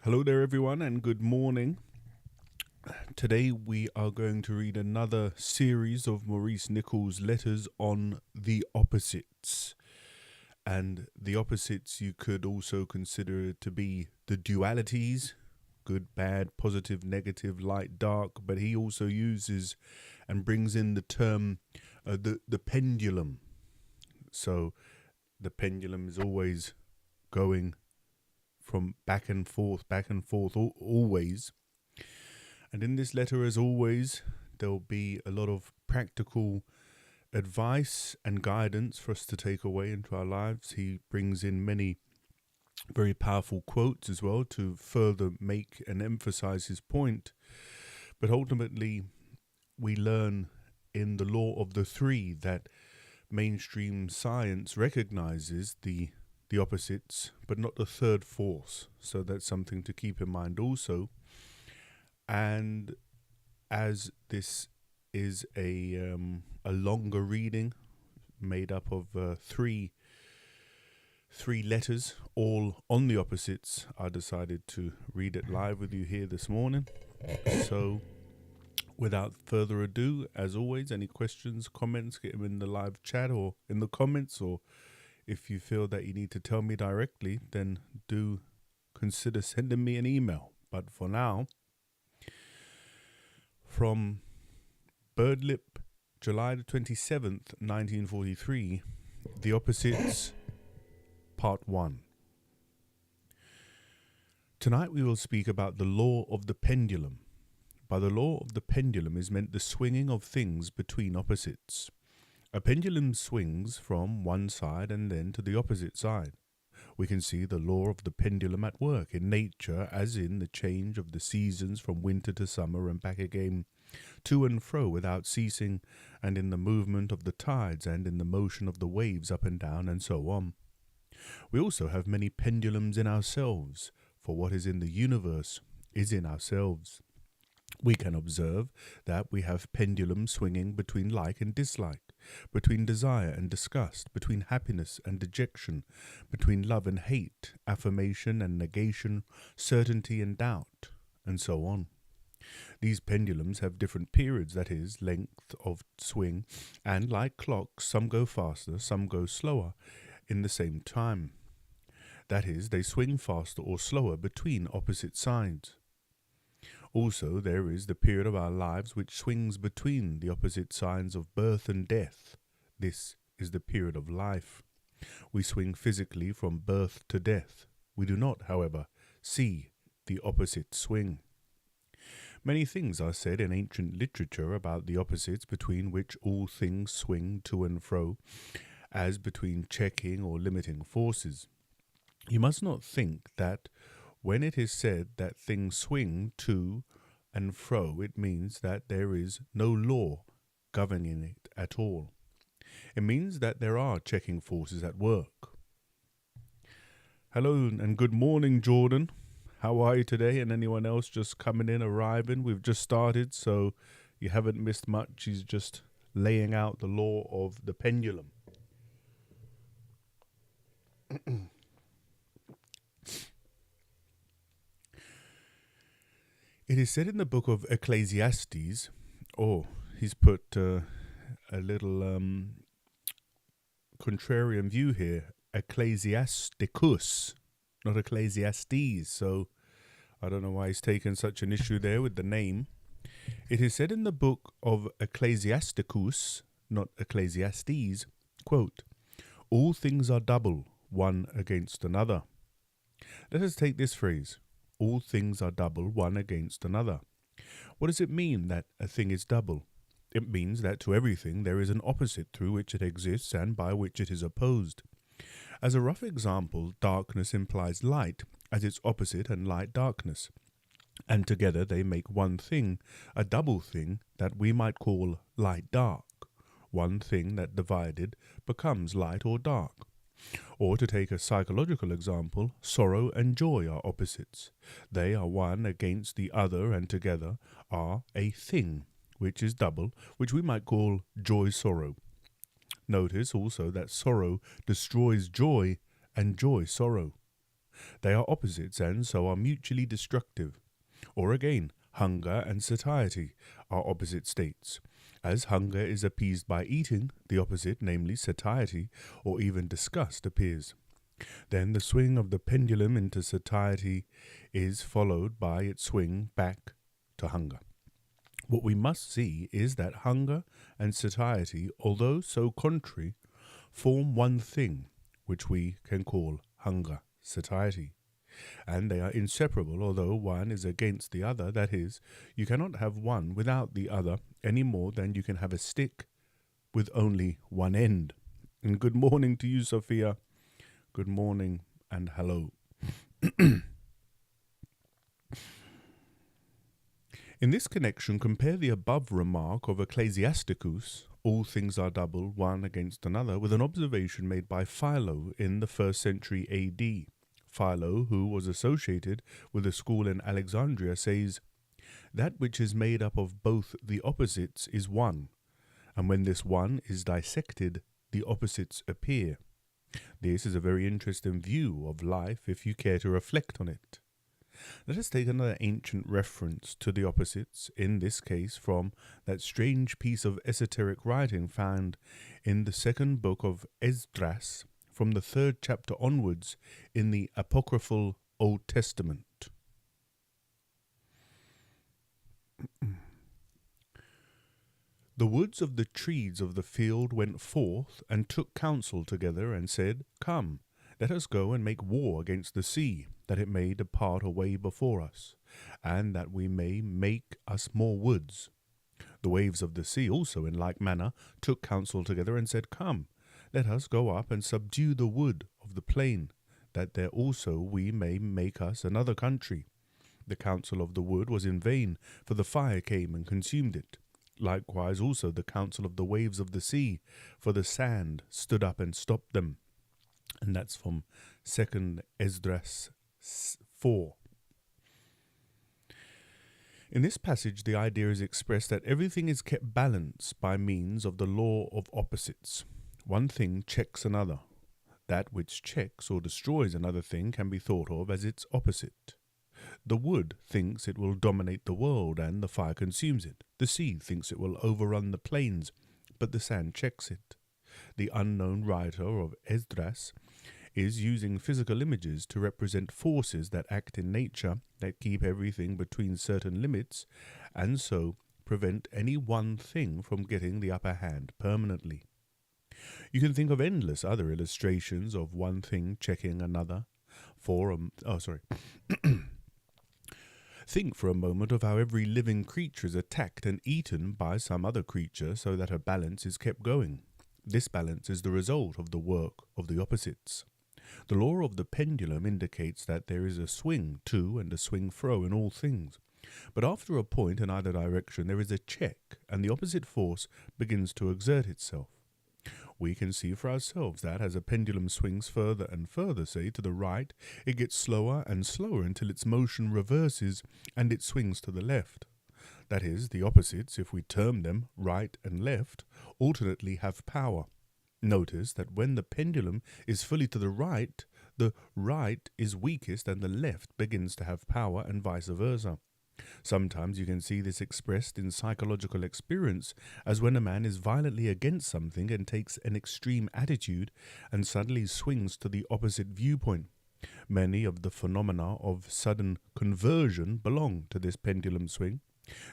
Hello there, everyone, and good morning. Today we are going to read another series of Maurice Nicoll's letters on the opposites. And the opposites you could also consider to be the dualities, good, bad, positive, negative, light, dark, but he also uses and brings in the term the pendulum. So the pendulum is always going from back and forth, always. And in this letter, as always, there'll be a lot of practical advice and guidance for us to take away into our lives. He brings in many very powerful quotes as well to further make and emphasize his point. But ultimately, we learn in the law of the three that mainstream science recognizes the opposites, but not the third force. So that's something to keep in mind also. And as this is a longer reading made up of three letters, all on the opposites, I decided to read it live with you here this morning. So without further ado, as always, any questions, comments, get them in the live chat or in the comments, or if you feel that you need to tell me directly, then do consider sending me an email. But for now, from Birdlip, July the 27th, 1943, The Opposites, Part 1. Tonight we will speak about the law of the pendulum. By the law of the pendulum is meant the swinging of things between opposites. A pendulum swings from one side and then to the opposite side. We can see the law of the pendulum at work in nature, as in the change of the seasons from winter to summer and back again to and fro without ceasing, and in the movement of the tides and in the motion of the waves up and down and so on. We also have many pendulums in ourselves, for what is in the universe is in ourselves. We can observe that we have pendulums swinging between like and dislike, between desire and disgust, between happiness and dejection, between love and hate, affirmation and negation, certainty and doubt, and so on. These pendulums have different periods, that is, length of swing, and like clocks, some go faster, some go slower in the same time. That is, they swing faster or slower between opposite sides. Also, there is the period of our lives which swings between the opposite signs of birth and death. This is the period of life. We swing physically from birth to death. We do not, however, see the opposite swing. Many things are said in ancient literature about the opposites between which all things swing to and fro, as between checking or limiting forces. You must not think that when it is said that things swing to and fro, it means that there is no law governing it at all. It means that there are checking forces at work. Hello and good morning, Jordan. How are you today? And anyone else just coming in, arriving? We've just started, so you haven't missed much. He's just laying out the law of the pendulum. It is said in the book of Ecclesiastes, he's put a little contrarian view here, Ecclesiasticus, not Ecclesiastes, so I don't know why he's taken such an issue there with the name. It is said in the book of Ecclesiasticus, not Ecclesiastes, quote, all things are double, one against another. Let us take this phrase. All things are double, one against another. What does it mean that a thing is double? It means that to everything there is an opposite through which it exists and by which it is opposed. As a rough example, darkness implies light as its opposite and light darkness. And together they make one thing, a double thing that we might call light-dark. One thing that divided becomes light or dark. Or to take a psychological example, sorrow and joy are opposites. They are one against the other and together are a thing, which is double, which we might call joy-sorrow. Notice also that sorrow destroys joy and joy sorrow. They are opposites and so are mutually destructive. Or again, hunger and satiety are opposite states. As hunger is appeased by eating, the opposite, namely satiety or even disgust, appears. Then the swing of the pendulum into satiety is followed by its swing back to hunger. What we must see is that hunger and satiety, although so contrary, form one thing, which we can call hunger, satiety. And they are inseparable, although one is against the other. That is, you cannot have one without the other any more than you can have a stick with only one end. And good morning to you, Sophia. Good morning and hello. In this connection, compare the above remark of Ecclesiasticus, all things are double, one against another, with an observation made by Philo in the 1st century AD. Philo, who was associated with a school in Alexandria, says, "That which is made up of both the opposites is one, and when this one is dissected, the opposites appear." This is a very interesting view of life if you care to reflect on it. Let us take another ancient reference to the opposites, in this case from that strange piece of esoteric writing found in the 2nd book of Esdras, from the 3rd chapter onwards in the apocryphal Old Testament. The woods of the trees of the field went forth and took counsel together and said, "Come, let us go and make war against the sea, that it may depart away before us, and that we may make us more woods." The waves of the sea also in like manner took counsel together and said, "Come, let us go up and subdue the wood of the plain, that there also we may make us another country." The counsel of the wood was in vain, for the fire came and consumed it. Likewise also the counsel of the waves of the sea, for the sand stood up and stopped them. And that's from 2nd Esdras 4. In this passage, the idea is expressed that everything is kept balanced by means of the law of opposites. One thing checks another. That which checks or destroys another thing can be thought of as its opposite. The wood thinks it will dominate the world and the fire consumes it. The sea thinks it will overrun the plains, but the sand checks it. The unknown writer of Esdras is using physical images to represent forces that act in nature, that keep everything between certain limits, and so prevent any one thing from getting the upper hand permanently. You can think of endless other illustrations of one thing checking another. Think for a moment of how every living creature is attacked and eaten by some other creature so that a balance is kept going. This balance is the result of the work of the opposites. The law of the pendulum indicates that there is a swing to and a swing fro in all things. But after a point in either direction there is a check, and the opposite force begins to exert itself. We can see for ourselves that as a pendulum swings further and further, say, to the right, it gets slower and slower until its motion reverses and it swings to the left. That is, the opposites, if we term them right and left, alternately have power. Notice that when the pendulum is fully to the right is weakest and the left begins to have power, and vice versa. Sometimes you can see this expressed in psychological experience, as when a man is violently against something and takes an extreme attitude and suddenly swings to the opposite viewpoint. Many of the phenomena of sudden conversion belong to this pendulum swing.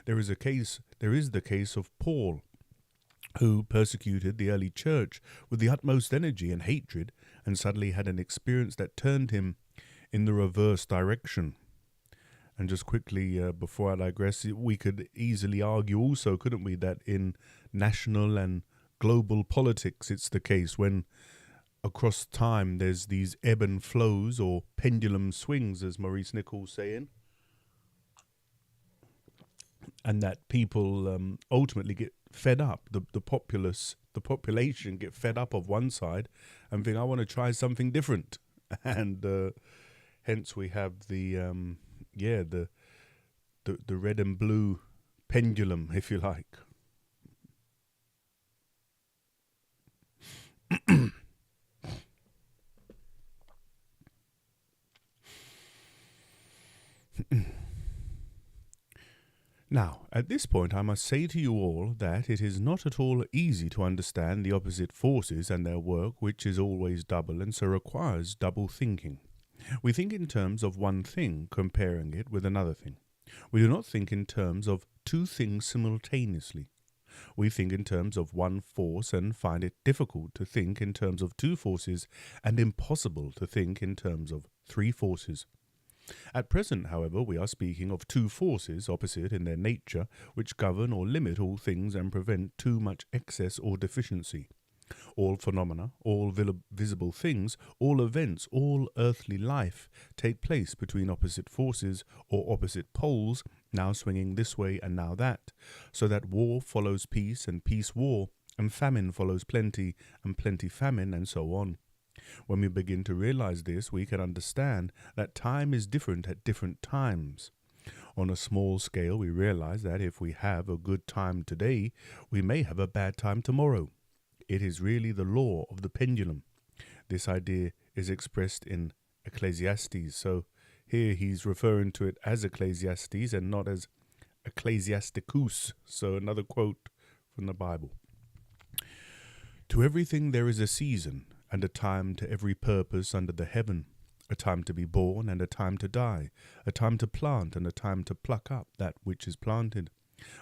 There is the case of Paul, who persecuted the early church with the utmost energy and hatred, and suddenly had an experience that turned him in the reverse direction. And just quickly, before I digress, we could easily argue also, couldn't we, that in national and global politics it's the case when across time there's these ebb and flows or pendulum swings, as Maurice Nicoll saying, and that people ultimately get fed up. The population get fed up of one side and think, I want to try something different, and hence we have the red and blue pendulum, if you like. Now, at this point, I must say to you all that it is not at all easy to understand the opposite forces and their work, which is always double and so requires double thinking. We think in terms of one thing, comparing it with another thing. We do not think in terms of two things simultaneously. We think in terms of one force and find it difficult to think in terms of two forces and impossible to think in terms of three forces. At present, however, we are speaking of two forces opposite in their nature, which govern or limit all things and prevent too much excess or deficiency. All phenomena, all visible things, all events, all earthly life take place between opposite forces or opposite poles, now swinging this way and now that, so that war follows peace and peace war, and famine follows plenty and plenty famine, and so on. When we begin to realize this, we can understand that time is different at different times. On a small scale, we realize that if we have a good time today, we may have a bad time tomorrow. It is really the law of the pendulum. This idea is expressed in Ecclesiastes, so here he's referring to it as Ecclesiastes and not as Ecclesiasticus, so another quote from the Bible. To everything there is a season, and a time to every purpose under the heaven, a time to be born and a time to die, a time to plant and a time to pluck up that which is planted,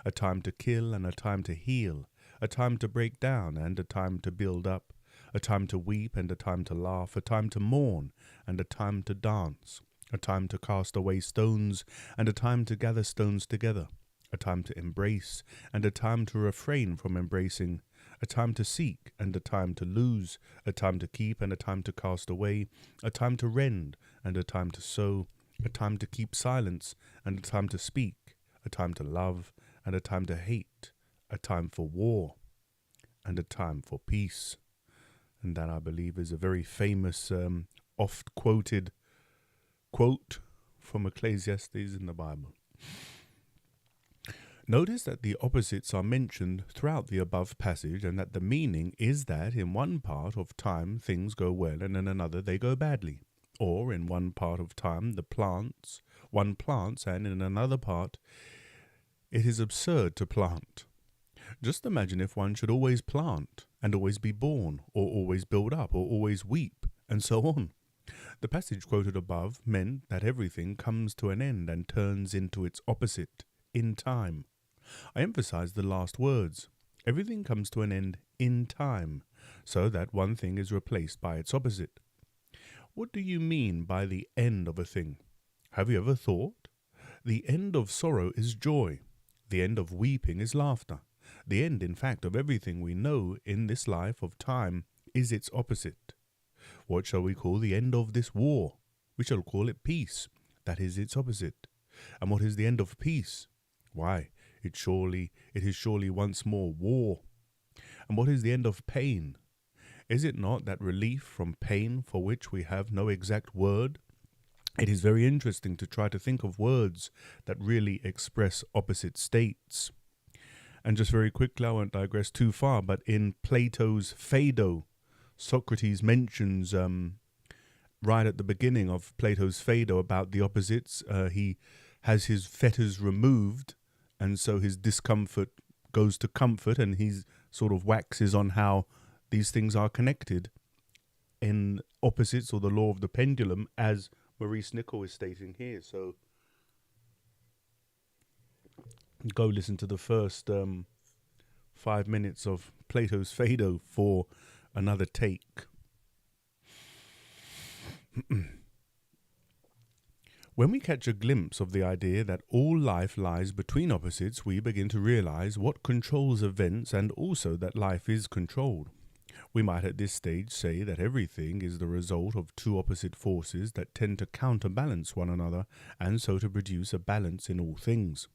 a time to kill and a time to heal, a time to break down and a time to build up, a time to weep and a time to laugh, a time to mourn and a time to dance, a time to cast away stones and a time to gather stones together, a time to embrace and a time to refrain from embracing, a time to seek and a time to lose, a time to keep and a time to cast away, a time to rend and a time to sow, a time to keep silence and a time to speak, a time to love and a time to hate, a time for war and a time for peace. And that, I believe, is a very famous, oft-quoted quote from Ecclesiastes in the Bible. Notice that the opposites are mentioned throughout the above passage, and that the meaning is that in one part of time things go well and in another they go badly. Or in one part of time one plants and in another part it is absurd to plant. Just imagine if one should always plant and always be born, or always build up, or always weep, and so on. The passage quoted above meant that everything comes to an end and turns into its opposite in time. I emphasize the last words. Everything comes to an end in time, so that one thing is replaced by its opposite. What do you mean by the end of a thing? Have you ever thought? The end of sorrow is joy. The end of weeping is laughter. The end, in fact, of everything we know in this life of time is its opposite. What shall we call the end of this war? We shall call it peace. That is its opposite. And what is the end of peace? Why, it is surely once more war. And what is the end of pain? Is it not that relief from pain for which we have no exact word? It is very interesting to try to think of words that really express opposite states. And just very quickly, I won't digress too far, but in Plato's Phaedo, Socrates mentions right at the beginning of Plato's Phaedo about the opposites. He has his fetters removed, and so his discomfort goes to comfort, and he sort of waxes on how these things are connected in opposites, or the law of the pendulum, as Maurice Nicoll is stating here. So go listen to the first 5 minutes of Plato's Phaedo for another take. When we catch a glimpse of the idea that all life lies between opposites, we begin to realize what controls events, and also that life is controlled. We might at this stage say that everything is the result of two opposite forces that tend to counterbalance one another, and so to produce a balance in all things.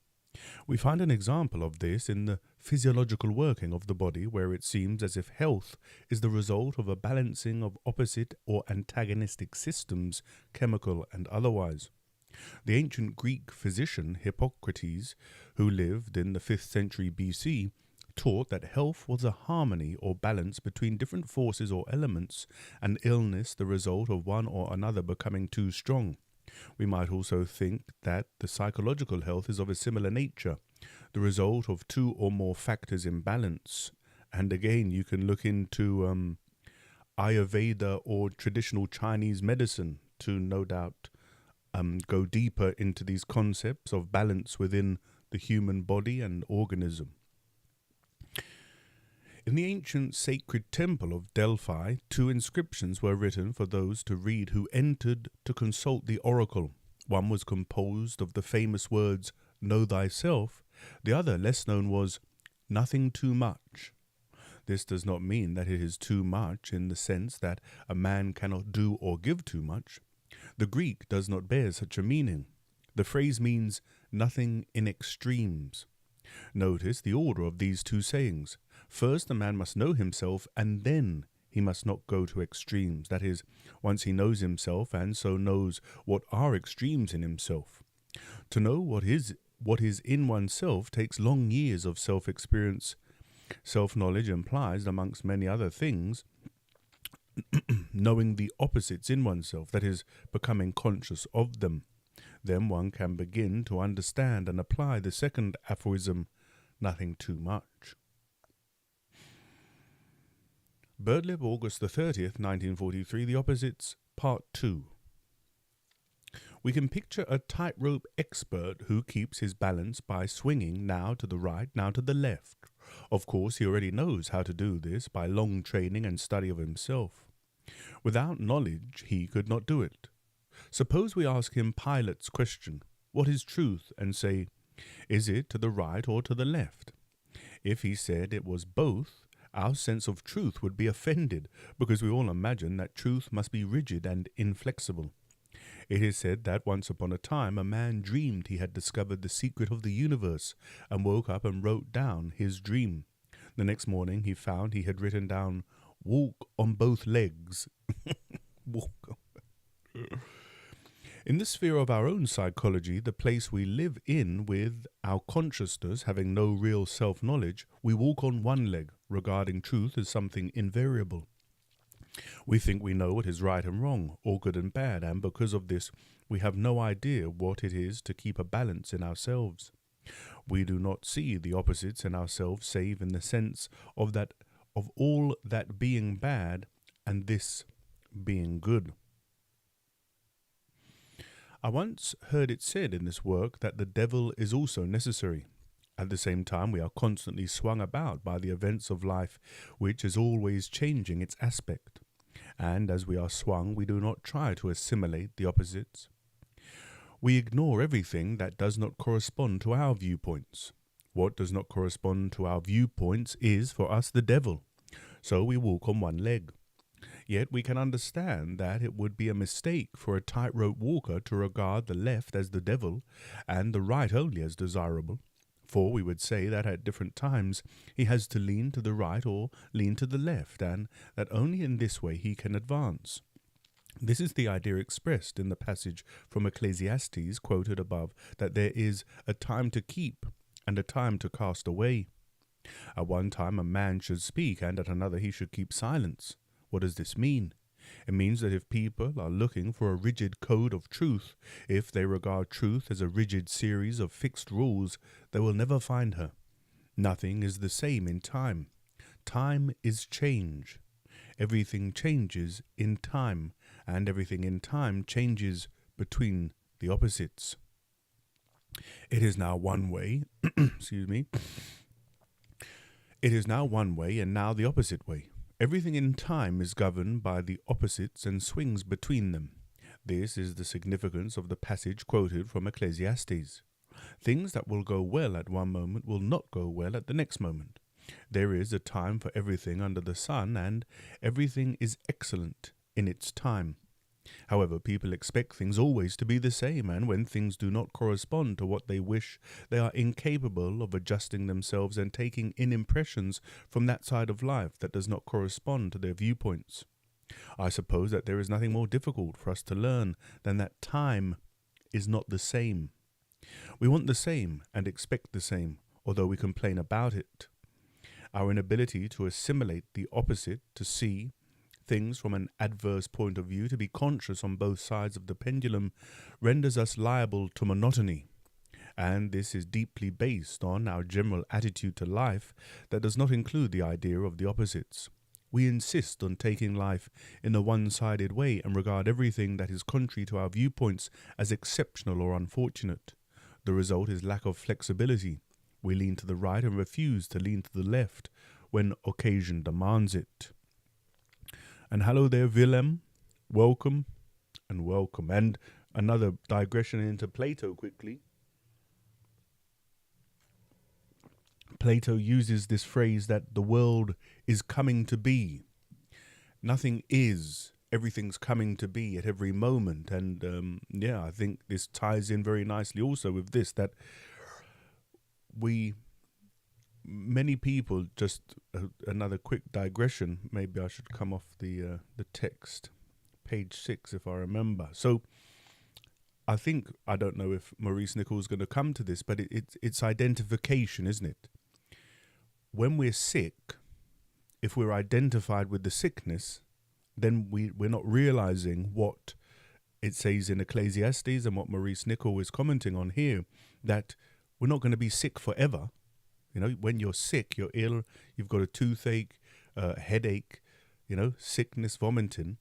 We find an example of this in the physiological working of the body, where it seems as if health is the result of a balancing of opposite or antagonistic systems, chemical and otherwise. The ancient Greek physician Hippocrates, who lived in the 5th century BC, taught that health was a harmony or balance between different forces or elements, and illness the result of one or another becoming too strong. We might also think that the psychological health is of a similar nature, the result of two or more factors in balance. And again, you can look into Ayurveda or traditional Chinese medicine to no doubt go deeper into these concepts of balance within the human body and organism. In the ancient sacred temple of Delphi, 2 inscriptions were written for those to read who entered to consult the oracle. One was composed of the famous words, "Know thyself." The other, less known, was, "Nothing too much." This does not mean that it is too much in the sense that a man cannot do or give too much. The Greek does not bear such a meaning. The phrase means nothing in extremes. Notice the order of these 2 sayings. First, a man must know himself, and then he must not go to extremes. That is, once he knows himself and so knows what are extremes in himself. To know what is in oneself takes long years of self-experience. Self-knowledge implies, amongst many other things, knowing the opposites in oneself, that is, becoming conscious of them. Then one can begin to understand and apply the second aphorism, nothing too much. Birdlip, August the 30th, 1943, The Opposites, Part 2. We can picture a tightrope expert who keeps his balance by swinging now to the right, now to the left. Of course, he already knows how to do this by long training and study of himself. Without knowledge, he could not do it. Suppose we ask him Pilate's question, "What is truth?" and say, "Is it to the right or to the left?" If he said it was both, our sense of truth would be offended, because we all imagine that truth must be rigid and inflexible. It is said that once upon a time a man dreamed he had discovered the secret of the universe and woke up and wrote down his dream. The next morning he found he had written down, "Walk on both legs." Walk. In the sphere of our own psychology, the place we live in with our consciousness having no real self-knowledge, we walk on one leg, regarding truth as something invariable. We think we know what is right and wrong, or good and bad, and because of this, we have no idea what it is to keep a balance in ourselves. We do not see the opposites in ourselves save in the sense of all that being bad and this being good. I once heard it said in this work that the devil is also necessary. At the same time, we are constantly swung about by the events of life, which is always changing its aspect. And as we are swung, we do not try to assimilate the opposites. We ignore everything that does not correspond to our viewpoints. What does not correspond to our viewpoints is, for us, the devil. So we walk on one leg. Yet we can understand that it would be a mistake for a tightrope walker to regard the left as the devil and the right only as desirable. For we would say that at different times he has to lean to the right or lean to the left, and that only in this way he can advance. This is the idea expressed in the passage from Ecclesiastes quoted above, that there is a time to keep and a time to cast away. At one time a man should speak, and at another he should keep silence. What does this mean? It means that if people are looking for a rigid code of truth, if they regard truth as a rigid series of fixed rules, they will never find her. Nothing is the same in time. Time is change. Everything changes in time, and everything in time changes between the opposites. It is now one way, excuse me. It is now one way and now the opposite way. Everything in time is governed by the opposites and swings between them. This is the significance of the passage quoted from Ecclesiastes. Things that will go well at one moment will not go well at the next moment. There is a time for everything under the sun, and everything is excellent in its time. However, people expect things always to be the same, and when things do not correspond to what they wish, they are incapable of adjusting themselves and taking in impressions from that side of life that does not correspond to their viewpoints. I suppose that there is nothing more difficult for us to learn than that time is not the same. We want the same and expect the same, although we complain about it. Our inability to assimilate the opposite, to see, things from an adverse point of view, to be conscious on both sides of the pendulum, renders us liable to monotony. And this is deeply based on our general attitude to life that does not include the idea of the opposites. We insist on taking life in a one-sided way and regard everything that is contrary to our viewpoints as exceptional or unfortunate. The result is lack of flexibility. We lean to the right and refuse to lean to the left when occasion demands it. And hello there, Willem. Welcome and welcome. And another digression into Plato quickly. Plato uses this phrase that the world is coming to be. Nothing is. Everything's coming to be at every moment. And I think this ties in very nicely also with this, that many people, just another quick digression, maybe I should come off the text, page 6 if I remember. So I think, I don't know if Maurice Nicoll is going to come to this, but it's identification, isn't it? When we're sick, if we're identified with the sickness, then we're not realizing what it says in Ecclesiastes and what Maurice Nicoll is commenting on here, that we're not going to be sick forever. You know, when you're sick, you're ill, you've got a toothache, headache, sickness, vomiting.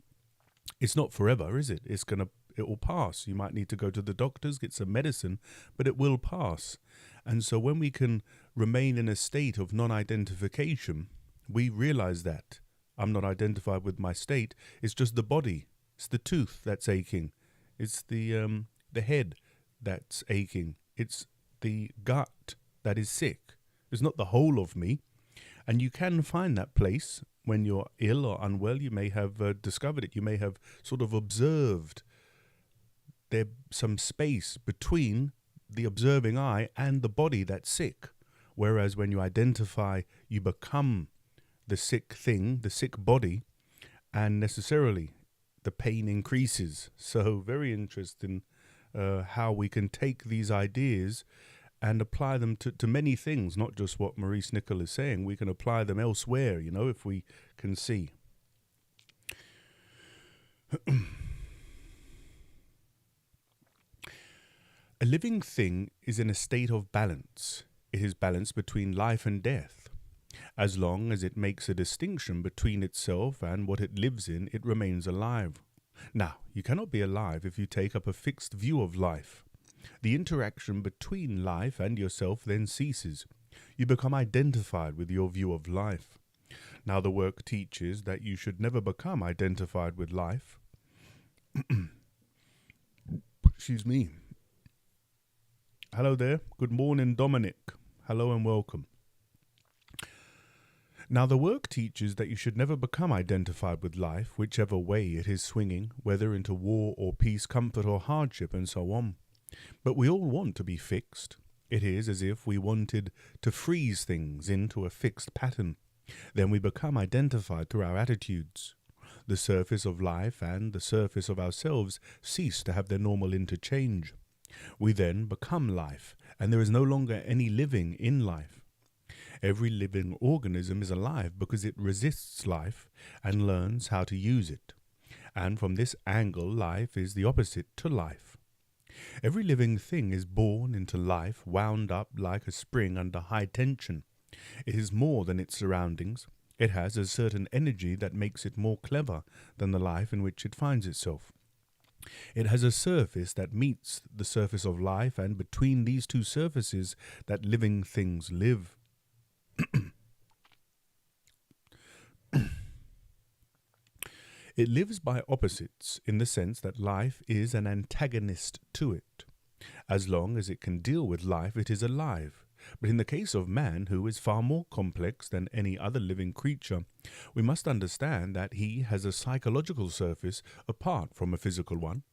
It's not forever, is it? It will pass. You might need to go to the doctors, get some medicine, but it will pass. And so when we can remain in a state of non-identification, we realize that I'm not identified with my state. It's just the body. It's the tooth that's aching. It's the head that's aching. It's the gut that is sick. It's not the whole of me. And you can find that place when you're ill or unwell. You may have discovered it. You may have sort of observed there's some space between the observing eye and the body that's sick. Whereas when you identify, you become the sick thing, the sick body, and necessarily the pain increases. So very interesting how we can take these ideas and apply them to many things, not just what Maurice Nicoll is saying. We can apply them elsewhere, if we can see. A living thing is in a state of balance. It is balanced between life and death. As long as it makes a distinction between itself and what it lives in, it remains alive. Now, you cannot be alive if you take up a fixed view of life. The interaction between life and yourself then ceases. You become identified with your view of life. Now, the work teaches that you should never become identified with life. Excuse me. Hello there. Good morning, Dominic. Hello and welcome. Now, the work teaches that you should never become identified with life, whichever way it is swinging, whether into war or peace, comfort or hardship, and so on. But we all want to be fixed. It is as if we wanted to freeze things into a fixed pattern. Then we become identified through our attitudes. The surface of life and the surface of ourselves cease to have their normal interchange. We then become life, and there is no longer any living in life. Every living organism is alive because it resists life and learns how to use it. And from this angle, life is the opposite to life. Every living thing is born into life, wound up like a spring under high tension. It is more than its surroundings. It has a certain energy that makes it more clever than the life in which it finds itself. It has a surface that meets the surface of life, and between these two surfaces that living things live. It lives by opposites in the sense that life is an antagonist to it. As long as it can deal with life, it is alive. But in the case of man, who is far more complex than any other living creature, we must understand that he has a psychological surface apart from a physical one.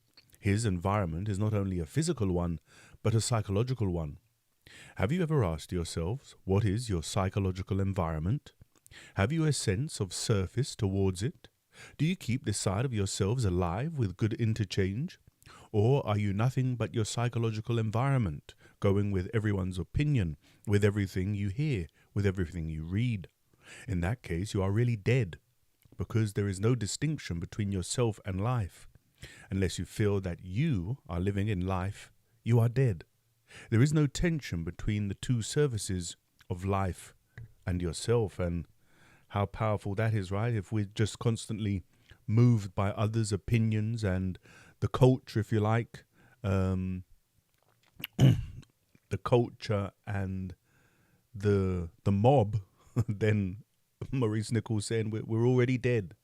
His environment is not only a physical one, but a psychological one. Have you ever asked yourselves, what is your psychological environment? Have you a sense of surface towards it? Do you keep this side of yourselves alive with good interchange? Or are you nothing but your psychological environment, going with everyone's opinion, with everything you hear, with everything you read? In that case, you are really dead, because there is no distinction between yourself and life. Unless you feel that you are living in life, you are dead. There is no tension between the two services of life and yourself, and how powerful that is, right? If we're just constantly moved by others' opinions and the culture, if you like, the culture and the mob, then Maurice Nicoll saying we're already dead.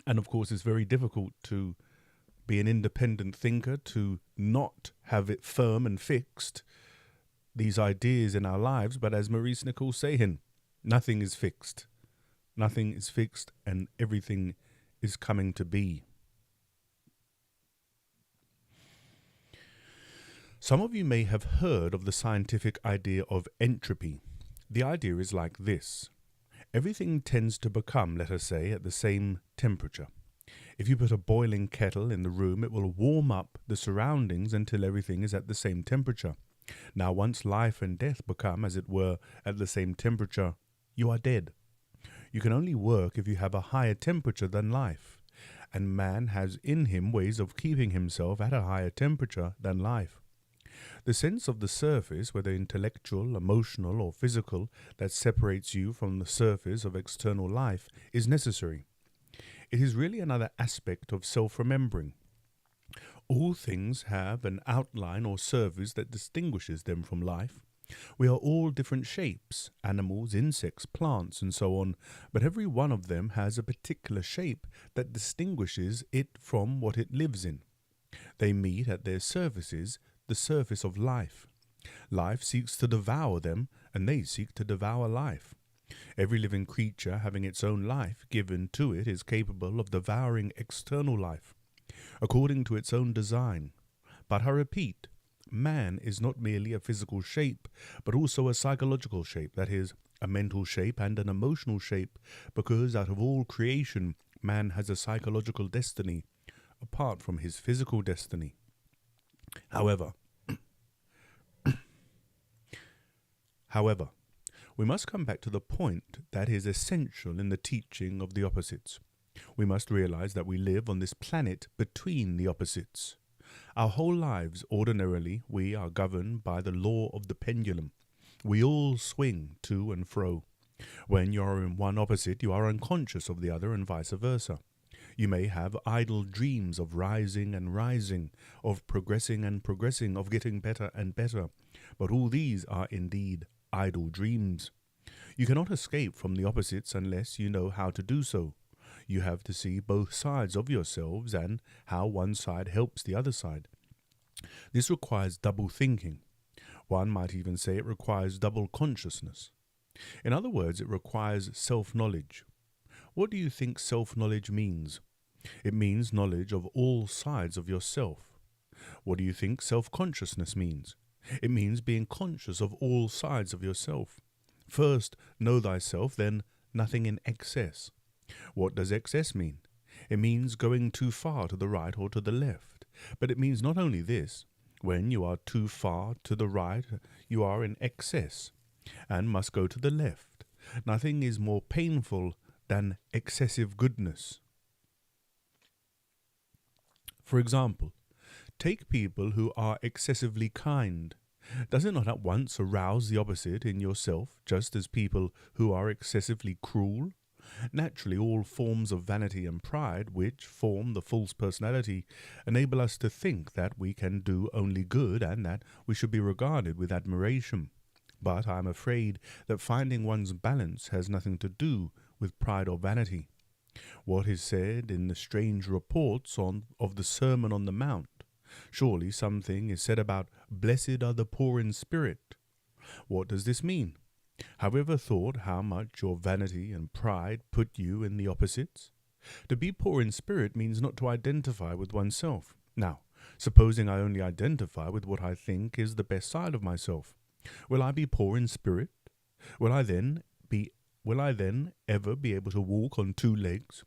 And of course, it's very difficult to be an independent thinker, to not have it firm and fixed, these ideas in our lives. But as Maurice Nicoll saying, nothing is fixed. Nothing is fixed and everything is coming to be. Some of you may have heard of the scientific idea of entropy. The idea is like this. Everything tends to become, let us say, at the same temperature. If you put a boiling kettle in the room, it will warm up the surroundings until everything is at the same temperature. Now, once life and death become, as it were, at the same temperature, you are dead. You can only work if you have a higher temperature than life, and man has in him ways of keeping himself at a higher temperature than life. The sense of the surface, whether intellectual, emotional, or physical, that separates you from the surface of external life is necessary. It is really another aspect of self-remembering. All things have an outline or surface that distinguishes them from life. We are all different shapes, animals, insects, plants, and so on, but every one of them has a particular shape that distinguishes it from what it lives in. They meet at their surfaces, the surface of life. Life seeks to devour them, and they seek to devour life. Every living creature having its own life given to it is capable of devouring external life, according to its own design. But I repeat, man is not merely a physical shape, but also a psychological shape, that is, a mental shape and an emotional shape, because out of all creation, man has a psychological destiny, apart from his physical destiny. However, we must come back to the point that is essential in the teaching of the opposites. We must realize that we live on this planet between the opposites. Our whole lives, ordinarily, we are governed by the law of the pendulum. We all swing to and fro. When you are in one opposite, you are unconscious of the other, and vice versa. You may have idle dreams of rising and rising, of progressing and progressing, of getting better and better, but all these are indeed idle dreams. You cannot escape from the opposites unless you know how to do so. You have to see both sides of yourselves and how one side helps the other side. This requires double thinking. One might even say it requires double consciousness. In other words, it requires self-knowledge. What do you think self-knowledge means? It means knowledge of all sides of yourself. What do you think self-consciousness means? It means being conscious of all sides of yourself. First, know thyself, then nothing in excess. What does excess mean? It means going too far to the right or to the left. But it means not only this. When you are too far to the right, you are in excess and must go to the left. Nothing is more painful than excessive goodness. For example, take people who are excessively kind. Does it not at once arouse the opposite in yourself, just as people who are excessively cruel? Naturally, all forms of vanity and pride, which form the false personality, enable us to think that we can do only good and that we should be regarded with admiration. But I am afraid that finding one's balance has nothing to do with pride or vanity. What is said in the strange reports of the Sermon on the Mount? Surely something is said about blessed are the poor in spirit. What does this mean? Have you ever thought how much your vanity and pride put you in the opposites? To be poor in spirit means not to identify with oneself. Now, supposing I only identify with what I think is the best side of myself, will I be poor in spirit? Will I then ever be able to walk on two legs?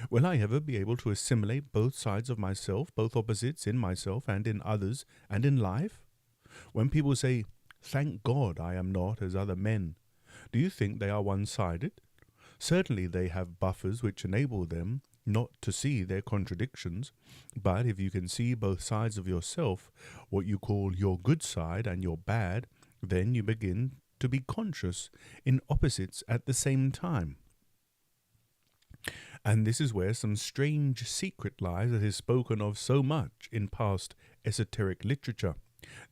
Will I ever be able to assimilate both sides of myself, both opposites in myself and in others and in life? When people say, "Thank God I am not as other men," Do you think they are one-sided? Certainly they have buffers which enable them not to see their contradictions, but if you can see both sides of yourself, what you call your good side and your bad, then you begin to be conscious in opposites at the same time. And this is where some strange secret lies that is spoken of so much in past esoteric literature,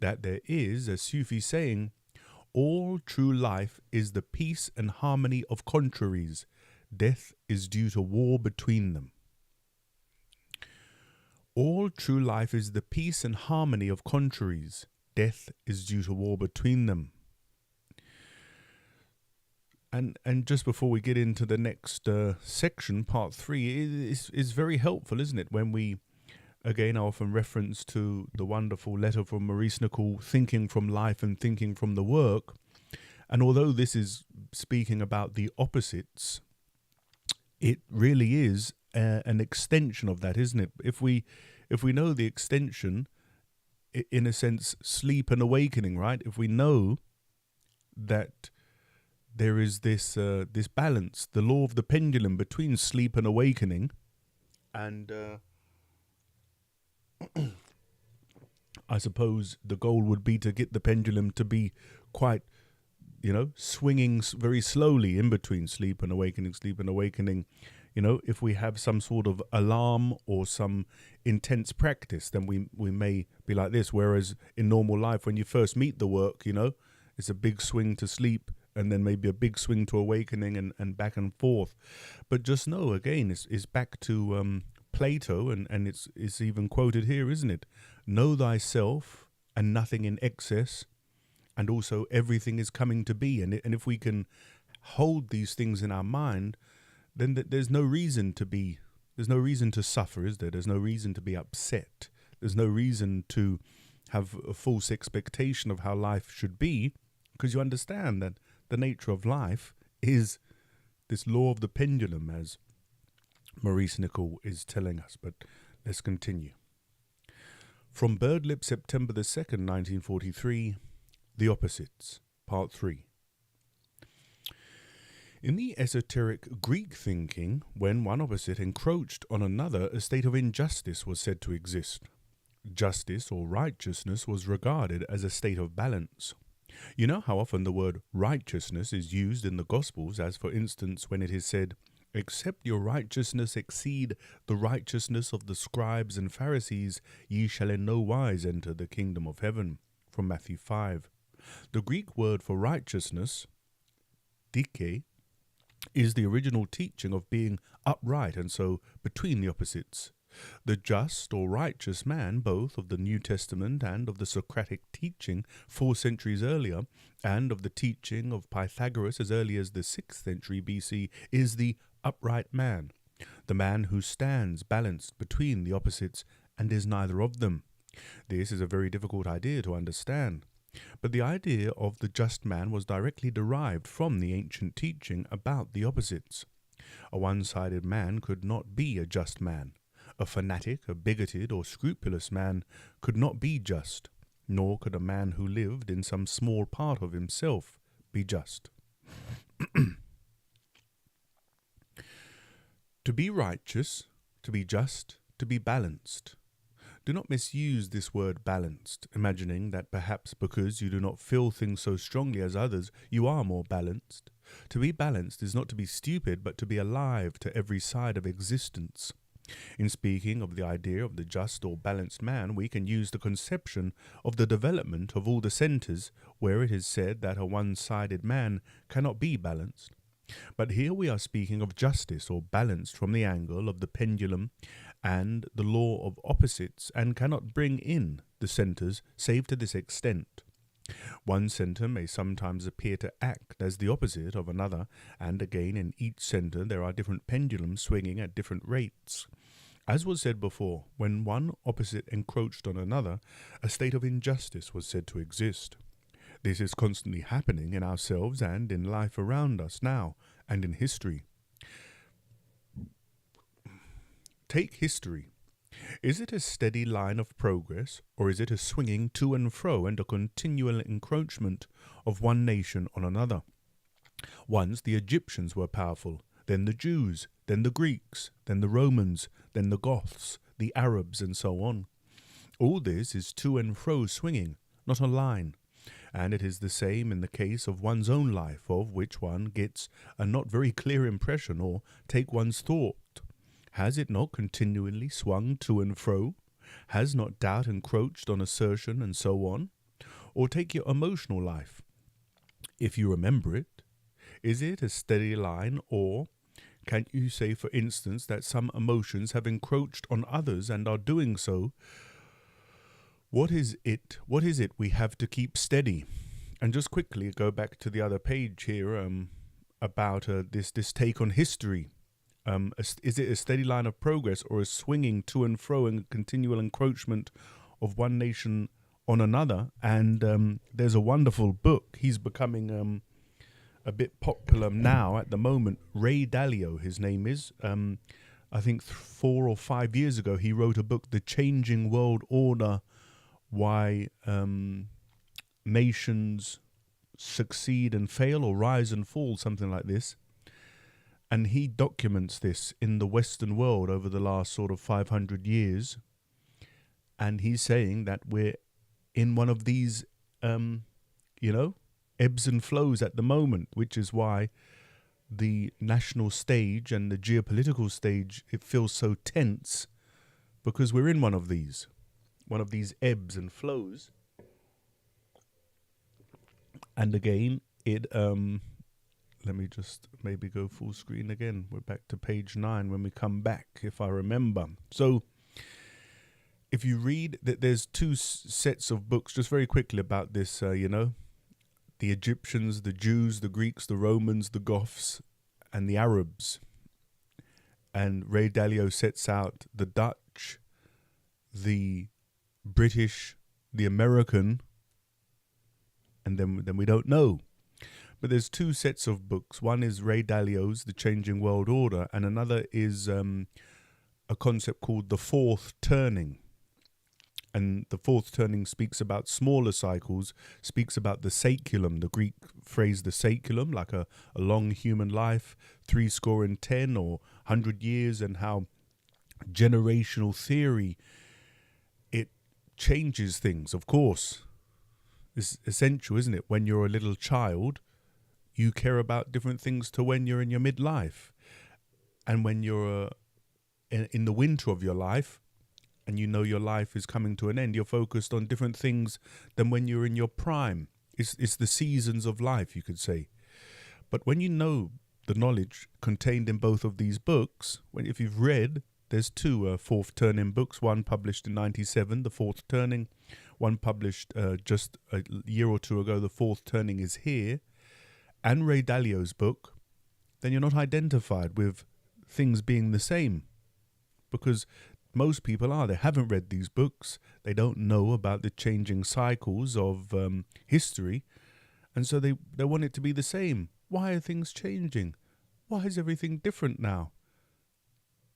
that there is a Sufi saying, all true life is the peace and harmony of contraries. Death is due to war between them. All true life is the peace and harmony of contraries. Death is due to war between them. And just before we get into the next section, part 3, is very helpful, isn't it? When we, again, I often reference to the wonderful letter from Maurice Nicoll, Thinking from Life and Thinking from the Work. And although this is speaking about the opposites, it really is an extension of that, isn't it? If we know the extension, in a sense, sleep and awakening, right? If we know that there is this balance, the law of the pendulum between sleep and awakening, and I suppose the goal would be to get the pendulum to be quite, swinging very slowly in between sleep and awakening. If we have some sort of alarm or some intense practice, then we may be like this. Whereas in normal life, when you first meet the work, it's a big swing to sleep, and then maybe a big swing to awakening, and back and forth. But just know, again, it's back to Plato, and it's even quoted here, isn't it? Know thyself and nothing in excess, and also everything is coming to be. And if we can hold these things in our mind, then there's no reason to suffer, is there? There's no reason to be upset. There's no reason to have a false expectation of how life should be, because you understand that the nature of life is this law of the pendulum, as Maurice Nicoll is telling us. But let's continue. From Birdlip, September the 2nd, 1943, The Opposites, Part 3. In the esoteric Greek thinking, when one opposite encroached on another, a state of injustice was said to exist. Justice or righteousness was regarded as a state of balance. You know how often the word righteousness is used in the Gospels, as for instance when it is said, "Except your righteousness exceed the righteousness of the scribes and Pharisees, ye shall in no wise enter the kingdom of heaven," from Matthew 5. The Greek word for righteousness, dike, is the original teaching of being upright, and so between the opposites. The just or righteous man, both of the New Testament and of the Socratic teaching 4 centuries earlier, and of the teaching of Pythagoras as early as the 6th century BC, is the upright man, the man who stands balanced between the opposites and is neither of them. This is a very difficult idea to understand, but the idea of the just man was directly derived from the ancient teaching about the opposites. A one-sided man could not be a just man. A fanatic, a bigoted or scrupulous man could not be just, nor could a man who lived in some small part of himself be just. To be righteous, to be just, to be balanced. Do not misuse this word balanced, imagining that perhaps because you do not feel things so strongly as others, you are more balanced. To be balanced is not to be stupid, but to be alive to every side of existence. In speaking of the idea of the just or balanced man, we can use the conception of the development of all the centers where it is said that a one-sided man cannot be balanced. But here we are speaking of justice or balanced from the angle of the pendulum and the law of opposites, and cannot bring in the centers save to this extent. One center may sometimes appear to act as the opposite of another, and again in each center there are different pendulums swinging at different rates. As was said before, when one opposite encroached on another, a state of injustice was said to exist. This is constantly happening in ourselves and in life around us now, and in history. Take history. Is it a steady line of progress, or is it a swinging to and fro and a continual encroachment of one nation on another? Once the Egyptians were powerful, then the Jews, then the Greeks, then the Romans, then the Goths, the Arabs, and so on. All this is to and fro swinging, not a line. And it is the same in the case of one's own life, of which one gets a not very clear impression, or take one's thought. Has it not continually swung to and fro? Has not doubt encroached on assertion, and so on? Or take your emotional life. If you remember it, is it a steady line, or can you say, for instance, that some emotions have encroached on others and are doing so? What is it we have to keep steady? And just quickly go back to the other page here about this take on history. Is it a steady line of progress, or a swinging to and fro and continual encroachment of one nation on another? And there's a wonderful book. He's becoming a bit popular now at the moment. Ray Dalio, his name is. I think 4 or 5 years ago, he wrote a book, The Changing World Order, Why Nations Succeed and Fail, or Rise and Fall, something like this. And he documents this in the Western world over the last sort of 500 years. And he's saying that we're in one of these, ebbs and flows at the moment, which is why the national stage and the geopolitical stage, it feels so tense, because we're in one of these ebbs and flows. And again, let me just maybe go full screen again. We're back to page 9 when we come back, if I remember. So if you read that, there's 2 sets of books, just very quickly, about this, the Egyptians, the Jews, the Greeks, the Romans, the Goths, and the Arabs. And Ray Dalio sets out the Dutch, the British, the American, and then we don't know. But there's 2 sets of books. One is Ray Dalio's The Changing World Order, and another is a concept called the Fourth Turning. And the Fourth Turning speaks about smaller cycles, speaks about the saeculum, the Greek phrase the saeculum, like a long human life, 70 or 100 years, and how generational theory, it changes things, of course. It's essential, isn't it? When you're a little child, you care about different things to when you're in your midlife. And when you're in the winter of your life, and you know your life is coming to an end, you're focused on different things than when you're in your prime. It's the seasons of life, you could say. But when you know the knowledge contained in both of these books, if you've read, there's 2 Fourth Turning books, one published in 1997, The Fourth Turning, one published just a year or 2 ago, The Fourth Turning is Here, and Ray Dalio's book, then you're not identified with things being the same. Because most people they haven't read these books, they don't know about the changing cycles of history, and so they want it to be the same. Why are things changing? Why is everything different now?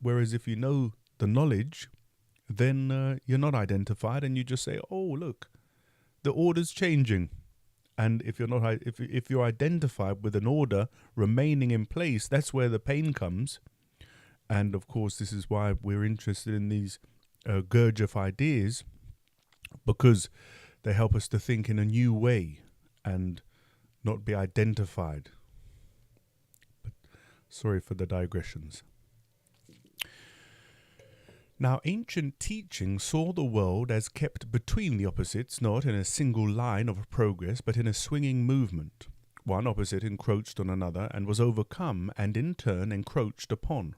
Whereas if you know the knowledge, then you're not identified, and you just say, oh, look, the order's changing. And if you're not, if you're identified with an order remaining in place, that's where the pain comes. And of course, this is why we're interested in these Gurdjieff ideas, because they help us to think in a new way and not be identified. But sorry for the digressions. Now, ancient teaching saw the world as kept between the opposites, not in a single line of progress, but in a swinging movement. One opposite encroached on another and was overcome, and in turn encroached upon.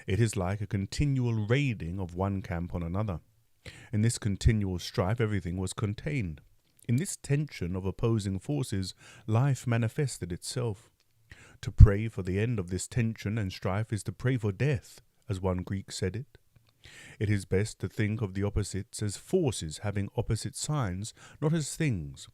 It is like a continual raiding of one camp on another. In this continual strife, everything was contained. In this tension of opposing forces, life manifested itself. To pray for the end of this tension and strife is to pray for death, as one Greek said it. It is best to think of the opposites as forces having opposite signs, not as things.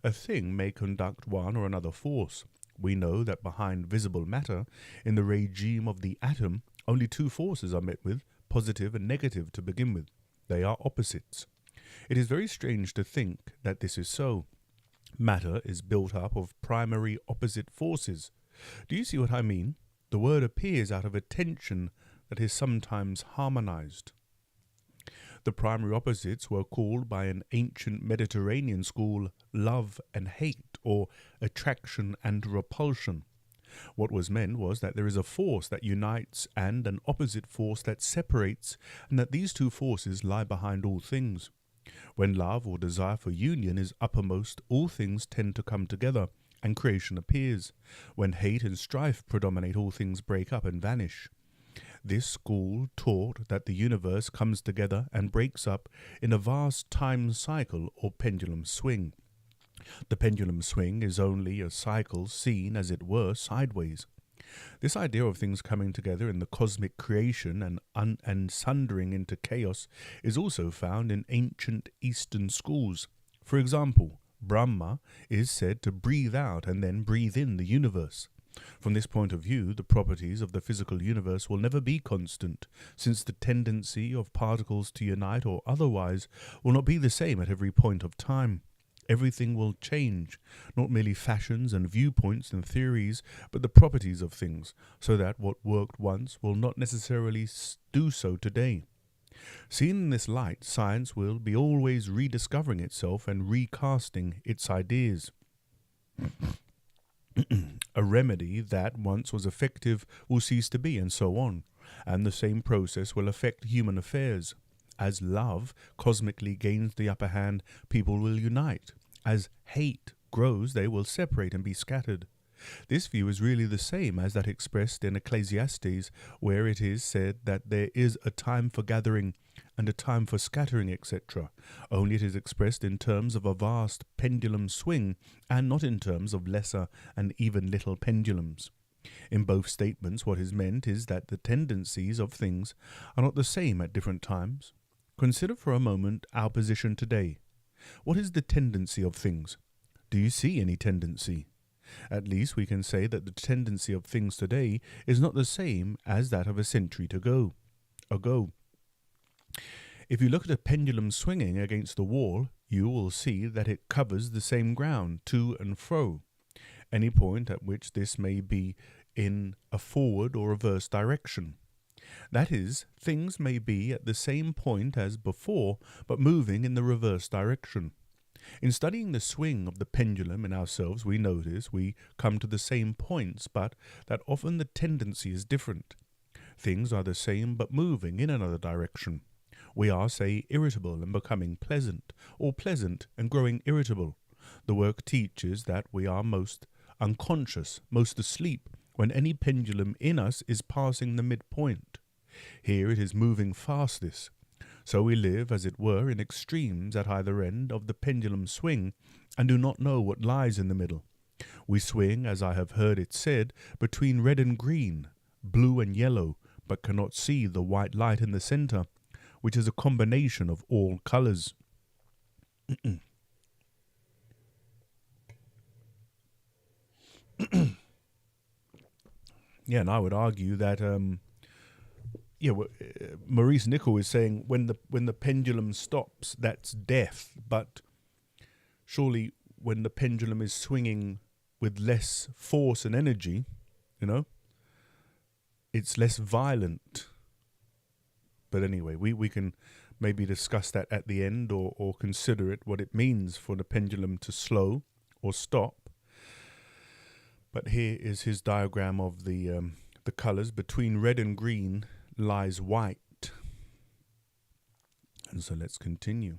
A thing may conduct one or another force. We know that behind visible matter, in the regime of the atom, only 2 forces are met with, positive and negative to begin with. They are opposites. It is very strange to think that this is so. Matter is built up of primary opposite forces. Do you see what I mean? The word appears out of a tension that is sometimes harmonized. The primary opposites were called by an ancient Mediterranean school love and hate, or attraction and repulsion. What was meant was that there is a force that unites and an opposite force that separates, and that these two forces lie behind all things. When love or desire for union is uppermost, all things tend to come together, and creation appears. When hate and strife predominate, all things break up and vanish. This school taught that the universe comes together and breaks up in a vast time cycle or pendulum swing. The pendulum swing is only a cycle seen, as it were, sideways. This idea of things coming together in the cosmic creation and sundering into chaos is also found in ancient Eastern schools. For example, Brahma is said to breathe out and then breathe in the universe. From this point of view, the properties of the physical universe will never be constant, since the tendency of particles to unite or otherwise will not be the same at every point of time. Everything will change, not merely fashions and viewpoints and theories, but the properties of things, so that what worked once will not necessarily do so today. Seen in this light, science will be always rediscovering itself and recasting its ideas. A remedy that once was effective will cease to be, and so on, and the same process will affect human affairs. As love cosmically gains the upper hand, people will unite. As hate grows, they will separate and be scattered. This view is really the same as that expressed in Ecclesiastes, where it is said that there is a time for gathering and a time for scattering, etc. Only it is expressed in terms of a vast pendulum swing, and not in terms of lesser and even little pendulums. In both statements, what is meant is that the tendencies of things are not the same at different times. Consider for a moment our position today. What is the tendency of things? Do you see any tendency? At least we can say that the tendency of things today is not the same as that of a century ago. If you look at a pendulum swinging against the wall, you will see that it covers the same ground, to and fro. Any point at which this may be in a forward or reverse direction. That is, things may be at the same point as before, but moving in the reverse direction. In studying the swing of the pendulum in ourselves, we notice we come to the same points, but that often the tendency is different. Things are the same, but moving in another direction. We are, say, irritable and becoming pleasant, or pleasant and growing irritable. The work teaches that we are most unconscious, most asleep, when any pendulum in us is passing the midpoint. Here it is moving fastest. So we live, as it were, in extremes at either end of the pendulum swing, and do not know what lies in the middle. We swing, as I have heard it said, between red and green, blue and yellow, but cannot see the white light in the centre, which is a combination of all colours. Yeah, and I would argue that Maurice Nicoll is saying when the pendulum stops, that's death. But surely when the pendulum is swinging with less force and energy, it's less violent. But anyway, we can maybe discuss that at the end, or consider it, what it means for the pendulum to slow or stop. But here is his diagram of the colours. Between red and green lies white. And so let's continue.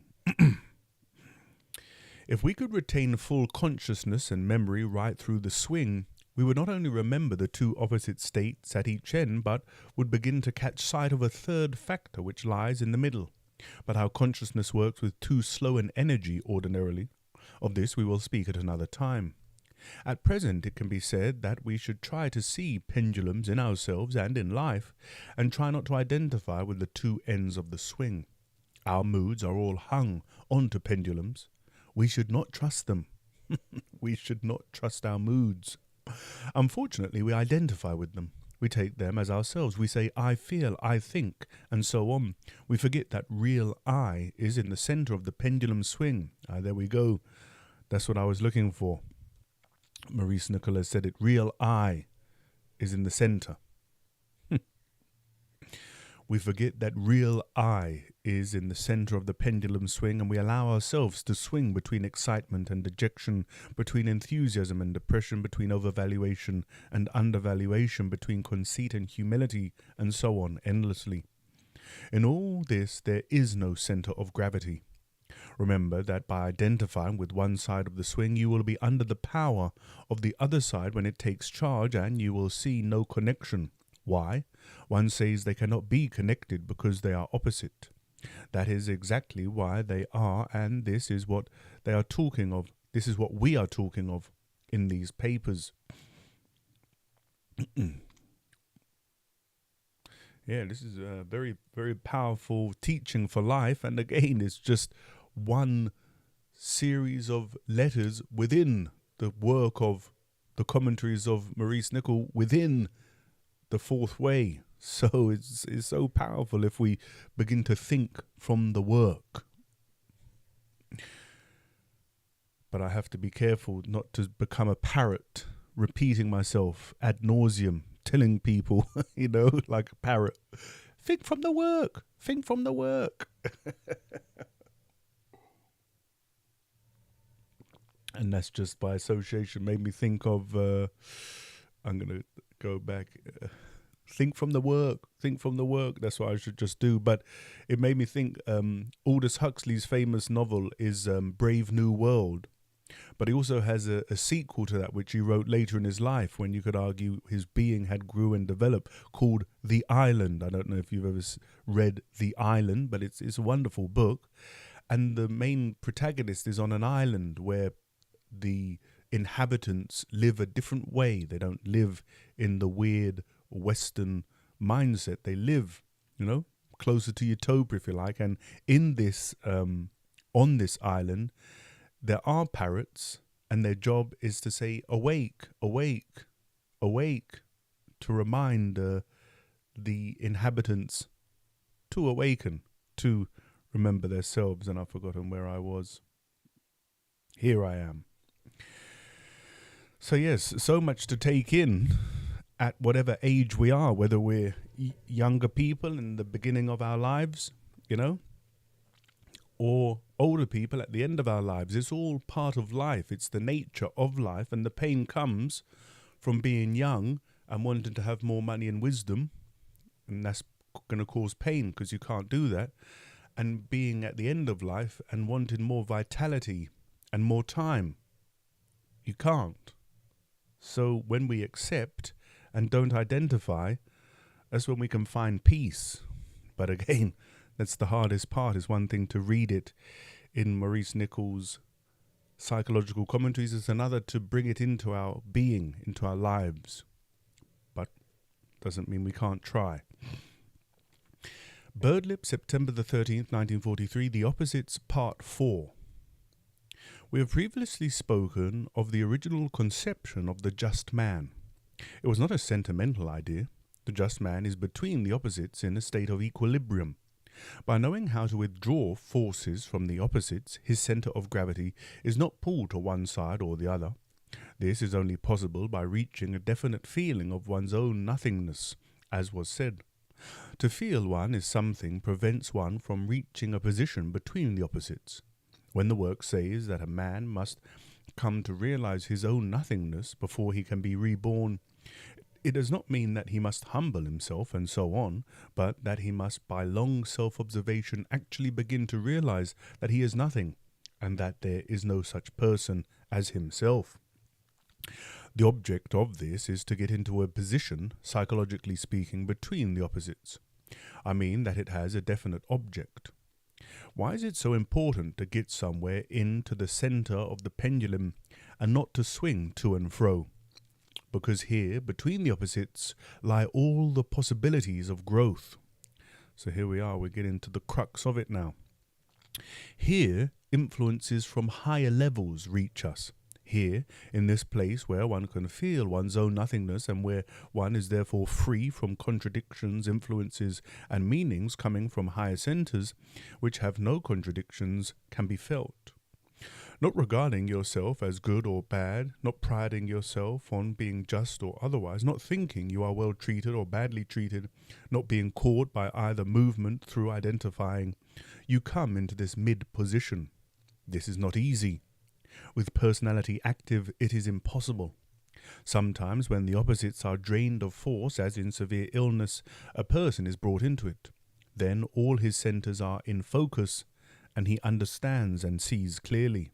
If we could retain full consciousness and memory right through the swing, we would not only remember the two opposite states at each end, but would begin to catch sight of a third factor which lies in the middle. But how consciousness works with too slow an energy ordinarily, of this we will speak at another time. At present, it can be said that we should try to see pendulums in ourselves and in life, and try not to identify with the two ends of the swing. Our moods are all hung onto pendulums. We should not trust them. We should not trust our moods. Unfortunately, we identify with them. We take them as ourselves. We say, I feel, I think, and so on. We forget that real I is in the centre of the pendulum swing. There we go. That's what I was looking for. Maurice Nicoll has said it, real I. is in the center. We forget that real I is in the center of the pendulum swing, and we allow ourselves to swing between excitement and dejection, between enthusiasm and depression, between overvaluation and undervaluation, between conceit and humility, and so on, endlessly. In all this, there is no center of gravity. Remember that by identifying with one side of the swing, you will be under the power of the other side when it takes charge, and you will see no connection. Why? One says they cannot be connected because they are opposite. That is exactly why they are, and this is what they are talking of. This is what we are talking of in these papers. Yeah, this is a very, very powerful teaching for life. And again, it's just one series of letters within the work of the commentaries of Maurice Nicoll within the fourth way. So it's so powerful if we begin to think from the work. But I have to be careful not to become a parrot, repeating myself ad nauseum, telling people, like a parrot, think from the work, think from the work. And that's just by association made me think of, I'm going to go back, think from the work, that's what I should just do. But it made me think, Aldous Huxley's famous novel is Brave New World. But he also has a sequel to that, which he wrote later in his life, when you could argue his being had grew and developed, called The Island. I don't know if you've ever read The Island, but it's a wonderful book. And the main protagonist is on an island where the inhabitants live a different way. They don't live in the weird Western mindset. They live, closer to utopia, if you like. And in this, on this island, there are parrots, and their job is to say, awake, awake, awake, to remind the inhabitants to awaken, to remember themselves. And I've forgotten where I was. Here I am. So yes, so much to take in at whatever age we are, whether we're younger people in the beginning of our lives, or older people at the end of our lives. It's all part of life. It's the nature of life, and the pain comes from being young and wanting to have more money and wisdom, and that's going to cause pain because you can't do that, and being at the end of life and wanting more vitality and more time. You can't. So when we accept and don't identify, that's when we can find peace. But again, that's the hardest part. It's one thing to read it in Maurice Nicoll's psychological commentaries. It's another to bring it into our being, into our lives. But doesn't mean we can't try. Birdlip, September the 13th, 1943, The Opposites, Part 4. We have previously spoken of the original conception of the just man. It was not a sentimental idea. The just man is between the opposites in a state of equilibrium. By knowing how to withdraw forces from the opposites, his center of gravity is not pulled to one side or the other. This is only possible by reaching a definite feeling of one's own nothingness, as was said. To feel one is something prevents one from reaching a position between the opposites. When the work says that a man must come to realize his own nothingness before he can be reborn, it does not mean that he must humble himself and so on, but that he must by long self-observation actually begin to realize that he is nothing, and that there is no such person as himself. The object of this is to get into a position, psychologically speaking, between the opposites. I mean that it has a definite object. Why is it so important to get somewhere into the center of the pendulum and not to swing to and fro? Because here, between the opposites, lie all the possibilities of growth. So here we are, we're getting to the crux of it now. Here, influences from higher levels reach us. Here, in this place where one can feel one's own nothingness and where one is therefore free from contradictions, influences, and meanings coming from higher centers, which have no contradictions, can be felt. not regarding yourself as good or bad, not priding yourself on being just or otherwise, not thinking you are well treated or badly treated, not being caught by either movement through identifying. You come into this mid-position. This is not easy. With personality active, it is impossible. Sometimes when the opposites are drained of force, as in severe illness, a person is brought into it. Then all his centers are in focus, and he understands and sees clearly.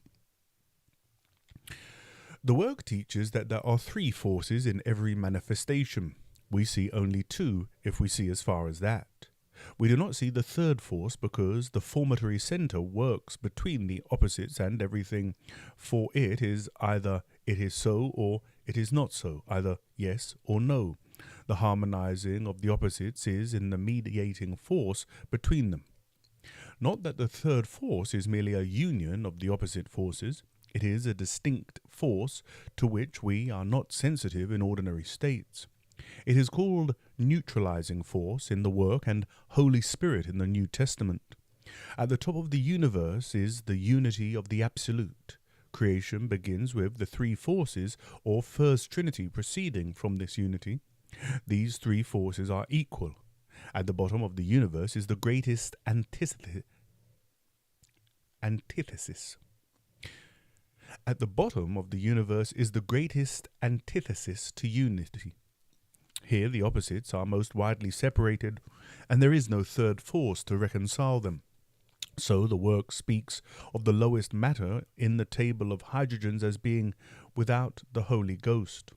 The work teaches that there are 3 forces in every manifestation. We see only 2 if we see as far as that. We do not see the 3rd force because the formatory center works between the opposites and everything. For it is either it is so or it is not so, either yes or no. The harmonizing of the opposites is in the mediating force between them. Not that the 3rd force is merely a union of the opposite forces. It is a distinct force to which we are not sensitive in ordinary states. It is called neutralizing force in the work and Holy Spirit in the New Testament. At the top of the universe is the unity of the Absolute. Creation begins with the 3 forces or First Trinity proceeding from this unity. These 3 forces are equal. At the bottom of the universe is the greatest antithesis. At the bottom of the universe is the greatest antithesis to unity. Here the opposites are most widely separated, and there is no 3rd force to reconcile them. So the work speaks of the lowest matter in the table of hydrogens as being without the Holy Ghost.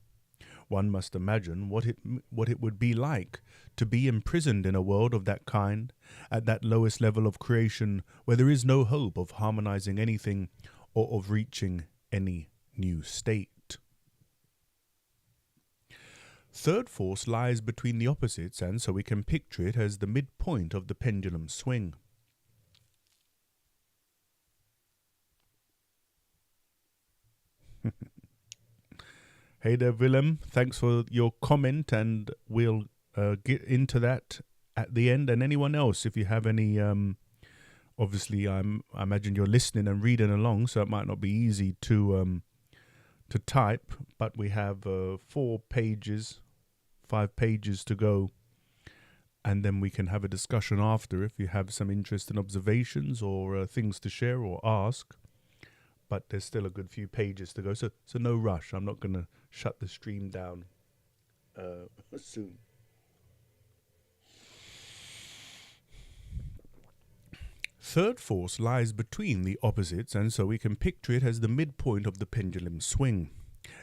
One must imagine what it would be like to be imprisoned in a world of that kind, at that lowest level of creation, where there is no hope of harmonizing anything or of reaching any new state. 3rd force lies between the opposites, and so we can picture it as the midpoint of the pendulum swing. Hey there, Willem. Thanks for your comment, and we'll get into that at the end. And anyone else, if you have any, obviously, I imagine you're listening and reading along, so it might not be easy to type. But we have 5 pages to go, and then we can have a discussion after if you have some interesting observations or things to share or ask. But there's still a good few pages to go, so no rush. I'm not going to shut the stream down soon. Third force lies between the opposites, and so we can picture it as the midpoint of the pendulum swing.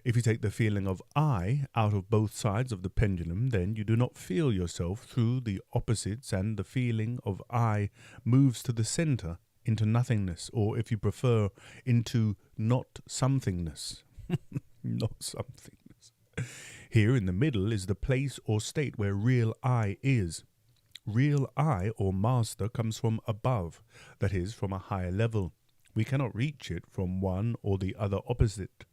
If you take the feeling of I out of both sides of the pendulum, then you do not feel yourself through the opposites, and the feeling of I moves to the center, into nothingness, or if you prefer, into not somethingness. Not somethingness. Here in the middle is the place or state where real I is. Real I, or master, comes from above, that is, from a higher level. We cannot reach it from one or the other opposite.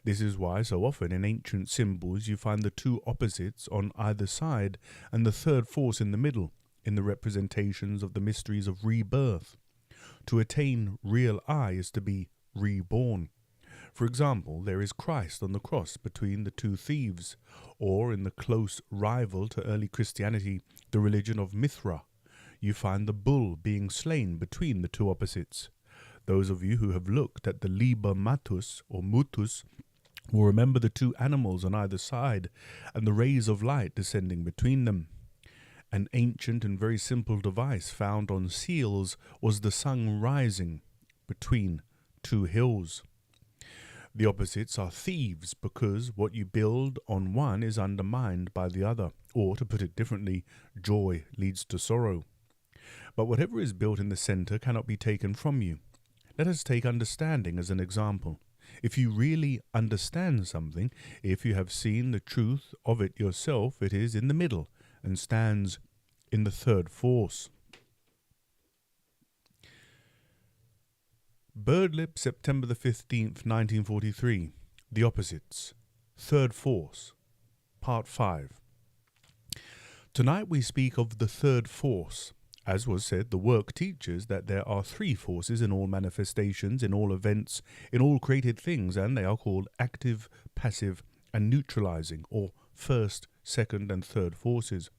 This is why so often in ancient symbols you find the 2 opposites on either side and the 3rd force in the middle, in the representations of the mysteries of rebirth. To attain real I is to be reborn. For example, there is Christ on the cross between the 2 thieves, or in the close rival to early Christianity, the religion of Mithra, you find the bull being slain between the 2 opposites. Those of you who have looked at the Liber Matus or Mutus will remember the 2 animals on either side and the rays of light descending between them. An ancient and very simple device found on seals was the sun rising between 2 hills. The opposites are thieves because what you build on one is undermined by the other, or to put it differently, joy leads to sorrow. But whatever is built in the center cannot be taken from you. Let us take understanding as an example. If you really understand something, if you have seen the truth of it yourself, it is in the middle and stands in the 3rd force. Birdlip, September the 15th, 1943. The Opposites. 3rd Force. Part 5. Tonight we speak of the 3rd force, As was said, the work teaches that there are three forces in all manifestations, in all events, in all created things, and they are called active, passive, and neutralizing, or first, second, and third forces.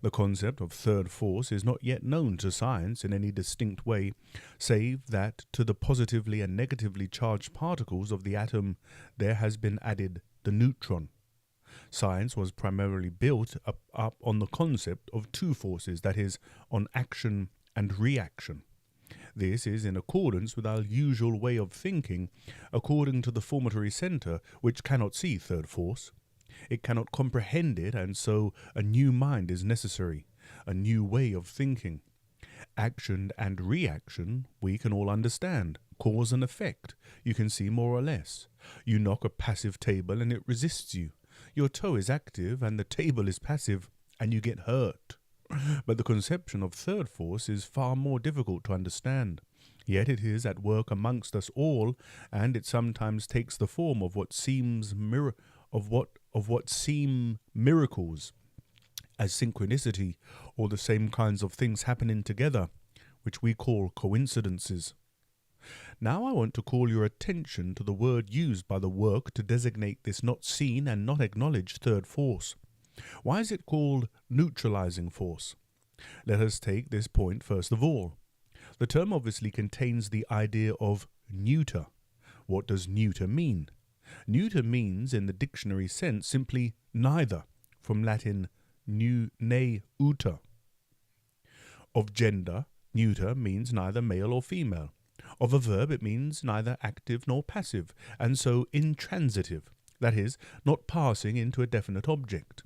The concept of third force is not yet known to science in any distinct way, save that to the positively and negatively charged particles of the atom there has been added the neutron. Science was primarily built up on the concept of two forces, that is, on action and reaction. This is in accordance with our usual way of thinking, according to the formatory centre, which cannot see third force. It cannot comprehend it, and so a new mind is necessary, a new way of thinking. Action and reaction we can all understand. Cause and effect you can see more or less. You knock a passive table and it resists you. Your toe is active and the table is passive, and you get hurt. But the conception of third force is far more difficult to understand. Yet it is at work amongst us all, and it sometimes takes the form of what seem miracles, as synchronicity, or the same kinds of things happening together, which we call coincidences. Now I want to call your attention to the word used by the work to designate this not seen and not acknowledged third force. Why is it called neutralizing force? Let us take this point first of all. The term obviously contains the idea of neuter. What does neuter mean? Neuter means, in the dictionary sense, simply neither, from Latin ne uter. Of gender, neuter means neither male or female. Of a verb, it means neither active nor passive, and so intransitive, that is, not passing into a definite object.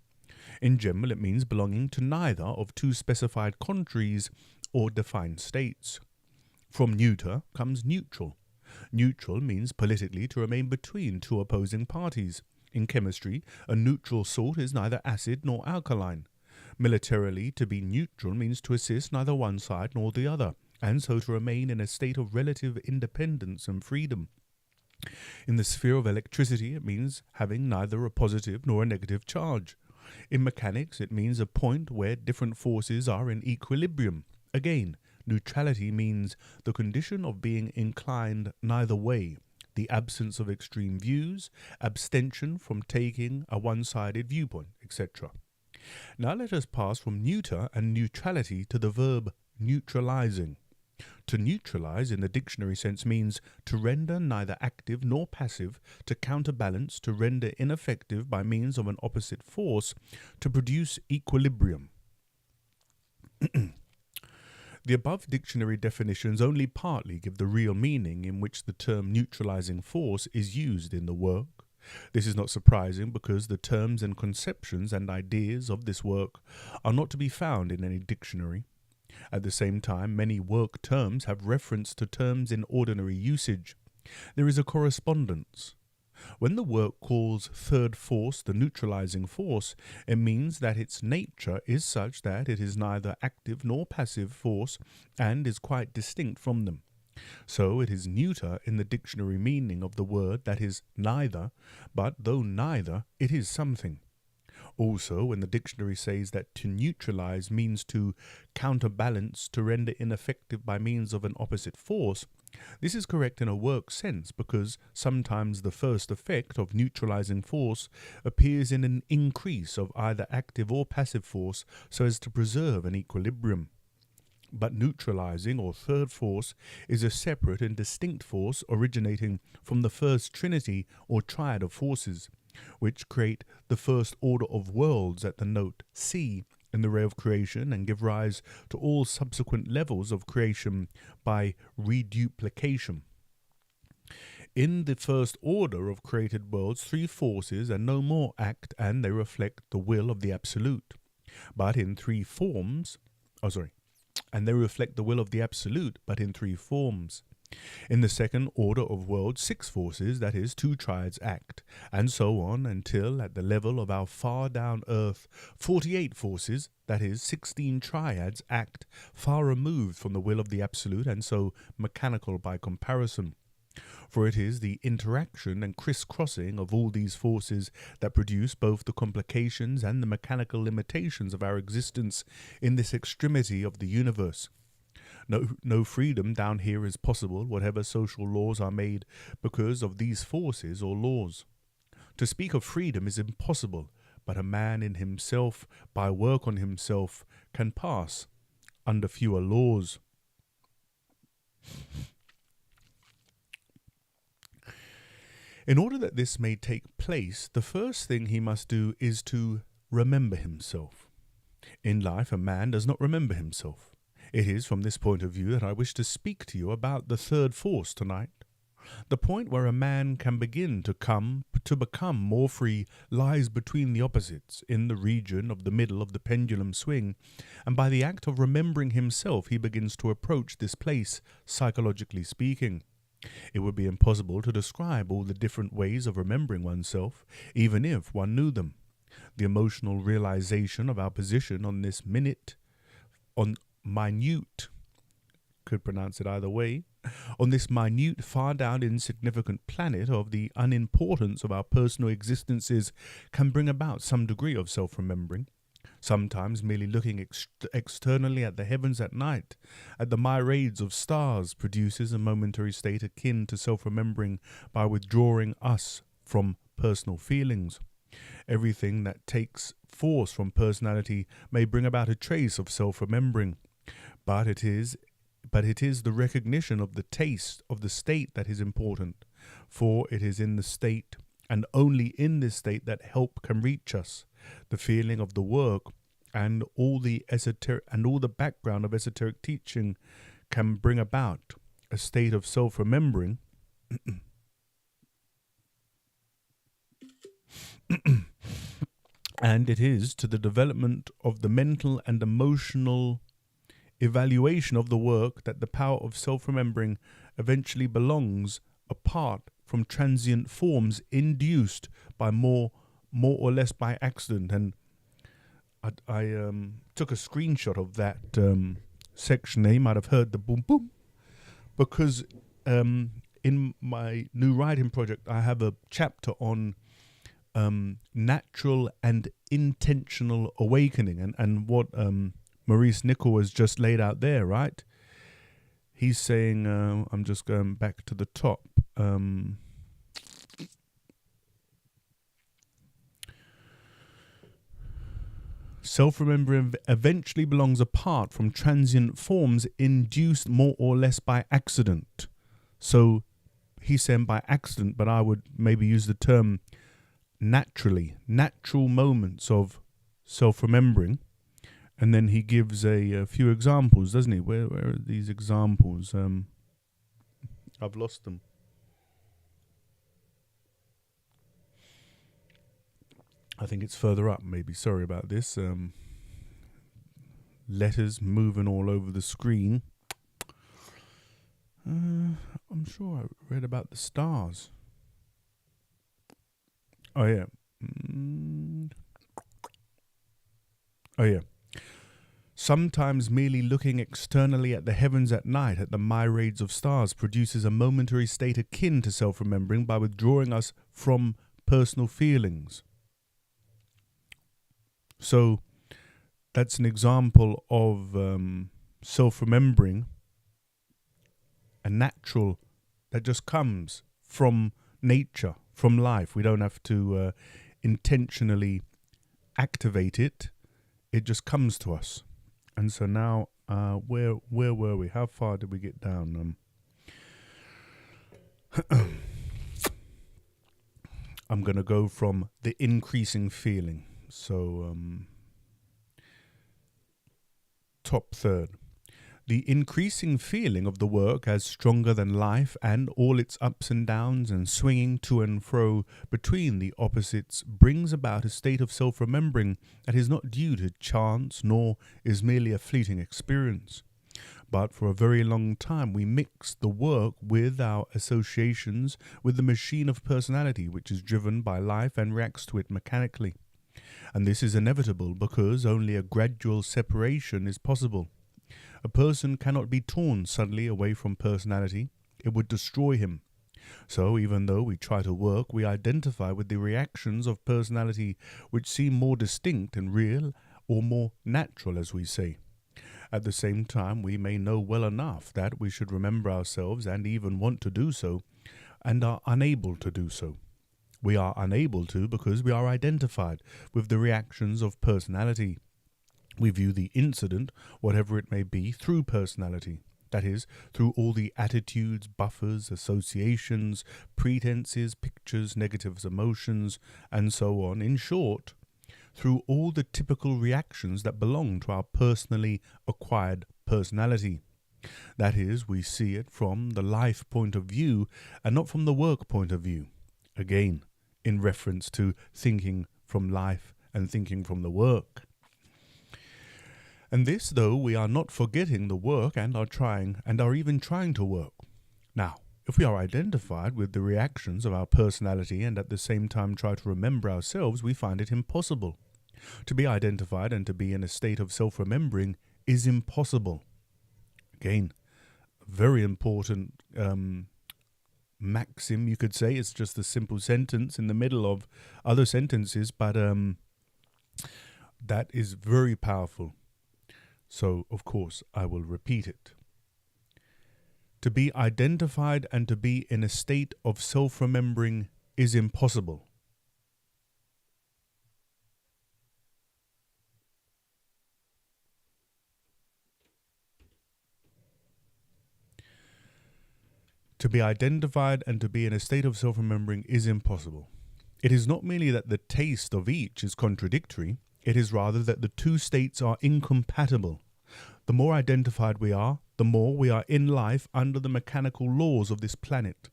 In general, it means belonging to neither of two specified contraries or defined states. From neuter comes neutral. Neutral means politically to remain between two opposing parties. In chemistry, a neutral salt is neither acid nor alkaline. Militarily, to be neutral means to assist neither one side nor the other, and so to remain in a state of relative independence and freedom. In the sphere of electricity, it means having neither a positive nor a negative charge. In mechanics, it means a point where different forces are in equilibrium. Again, neutrality means the condition of being inclined neither way, the absence of extreme views, abstention from taking a one-sided viewpoint, etc. Now let us pass from neuter and neutrality to the verb neutralizing. To neutralize in the dictionary sense means to render neither active nor passive, to counterbalance, to render ineffective by means of an opposite force, to produce equilibrium. The above dictionary definitions only partly give the real meaning in which the term neutralizing force is used in the work. This is not surprising because the terms and conceptions and ideas of this work are not to be found in any dictionary. At the same time, many work terms have reference to terms in ordinary usage. There is a correspondence. When the work calls third force the neutralizing force, it means that its nature is such that it is neither active nor passive force and is quite distinct from them. So it is neuter in the dictionary meaning of the word, that is neither, but though neither, it is something. Also, when the dictionary says that to neutralize means to counterbalance, to render ineffective by means of an opposite force, this is correct in a work sense because sometimes the first effect of neutralizing force appears in an increase of either active or passive force so as to preserve an equilibrium. But neutralizing or third force is a separate and distinct force originating from the first trinity or triad of forces, which create the first order of worlds at the note C in the ray of creation and give rise to all subsequent levels of creation by reduplication. In the first order of created worlds, three forces and no more act, and they reflect the will of the Absolute. But in three forms, and they reflect the will of the Absolute, but in three forms. In the second order of worlds, six forces, that is, two triads, act, and so on until, at the level of our far down earth, 48 forces, that is, 16 triads, act, far removed from the will of the Absolute, and so mechanical by comparison. For it is the interaction and crisscrossing of all these forces that produce both the complications and the mechanical limitations of our existence in this extremity of the universe. No freedom down here is possible, whatever social laws are made, because of these forces or laws. To speak of freedom is impossible, but a man in himself, by work on himself, can pass under fewer laws. In order that this may take place, the first thing he must do is to remember himself. In life, a man does not remember himself. It is from this point of view that I wish to speak to you about the third force tonight. The point where a man can begin to become more free lies between the opposites, in the region of the middle of the pendulum swing, and by the act of remembering himself he begins to approach this place, psychologically speaking. It would be impossible to describe all the different ways of remembering oneself, even if one knew them. The emotional realization of our position on this minute, could pronounce it either way, on this minute, far down insignificant planet of the unimportance of our personal existences can bring about some degree of self-remembering. Sometimes merely looking externally at the heavens at night, at the myriads of stars, produces a momentary state akin to self-remembering by withdrawing us from personal feelings. Everything that takes force from personality may bring about a trace of self-remembering. But it is the recognition of the taste of the state that is important, for it is in the state, and only in this state, that help can reach us. The feeling of the work and all the background of esoteric teaching can bring about a state of self-remembering and it is to the development of the mental and emotional evaluation of the work that the power of self-remembering eventually belongs, apart from transient forms induced by more or less by accident. And I took a screenshot of that section there. You might have heard the boom boom, because in my new writing project I have a chapter on natural and intentional awakening, and what Maurice Nicoll has just laid out there, right? He's saying, I'm just going back to the top. Self-remembering eventually belongs apart from transient forms induced more or less by accident. So he's saying by accident, but I would maybe use the term natural moments of self-remembering. And then he gives a few examples, doesn't he? Where are these examples? I've lost them. I think it's further up, maybe. Sorry about this. Letters moving all over the screen. I'm sure I read about the stars. Oh, yeah. Oh, yeah. Sometimes merely looking externally at the heavens at night, at the myriads of stars, produces a momentary state akin to self-remembering by withdrawing us from personal feelings. So that's an example of self-remembering, a natural that just comes from nature, from life. We don't have to intentionally activate it. It just comes to us. And so now, where were we? How far did we get down? I'm going to go from the increasing feeling. So, top third. The increasing feeling of the work as stronger than life and all its ups and downs and swinging to and fro between the opposites brings about a state of self-remembering that is not due to chance nor is merely a fleeting experience. But for a very long time we mix the work with our associations with the machine of personality which is driven by life and reacts to it mechanically. And this is inevitable because only a gradual separation is possible. A person cannot be torn suddenly away from personality. It would destroy him. So even though we try to work, we identify with the reactions of personality which seem more distinct and real, or more natural, as we say. At the same time, we may know well enough that we should remember ourselves and even want to do so, and are unable to do so. We are unable to because we are identified with the reactions of personality. We view the incident, whatever it may be, through personality. That is, through all the attitudes, buffers, associations, pretenses, pictures, negative emotions, and so on. In short, through all the typical reactions that belong to our personally acquired personality. That is, we see it from the life point of view and not from the work point of view. Again, in reference to thinking from life and thinking from the work. And this, though we are not forgetting the work and are even trying to work. Now, if we are identified with the reactions of our personality and at the same time try to remember ourselves, we find it impossible. To be identified and to be in a state of self-remembering is impossible. Again, a very important maxim, you could say. It's just a simple sentence in the middle of other sentences, but that is very powerful. So, of course, I will repeat it. To be identified and to be in a state of self-remembering is impossible. To be identified and to be in a state of self-remembering is impossible. It is not merely that the taste of each is contradictory, it is rather that the two states are incompatible. The more identified we are, the more we are in life under the mechanical laws of this planet.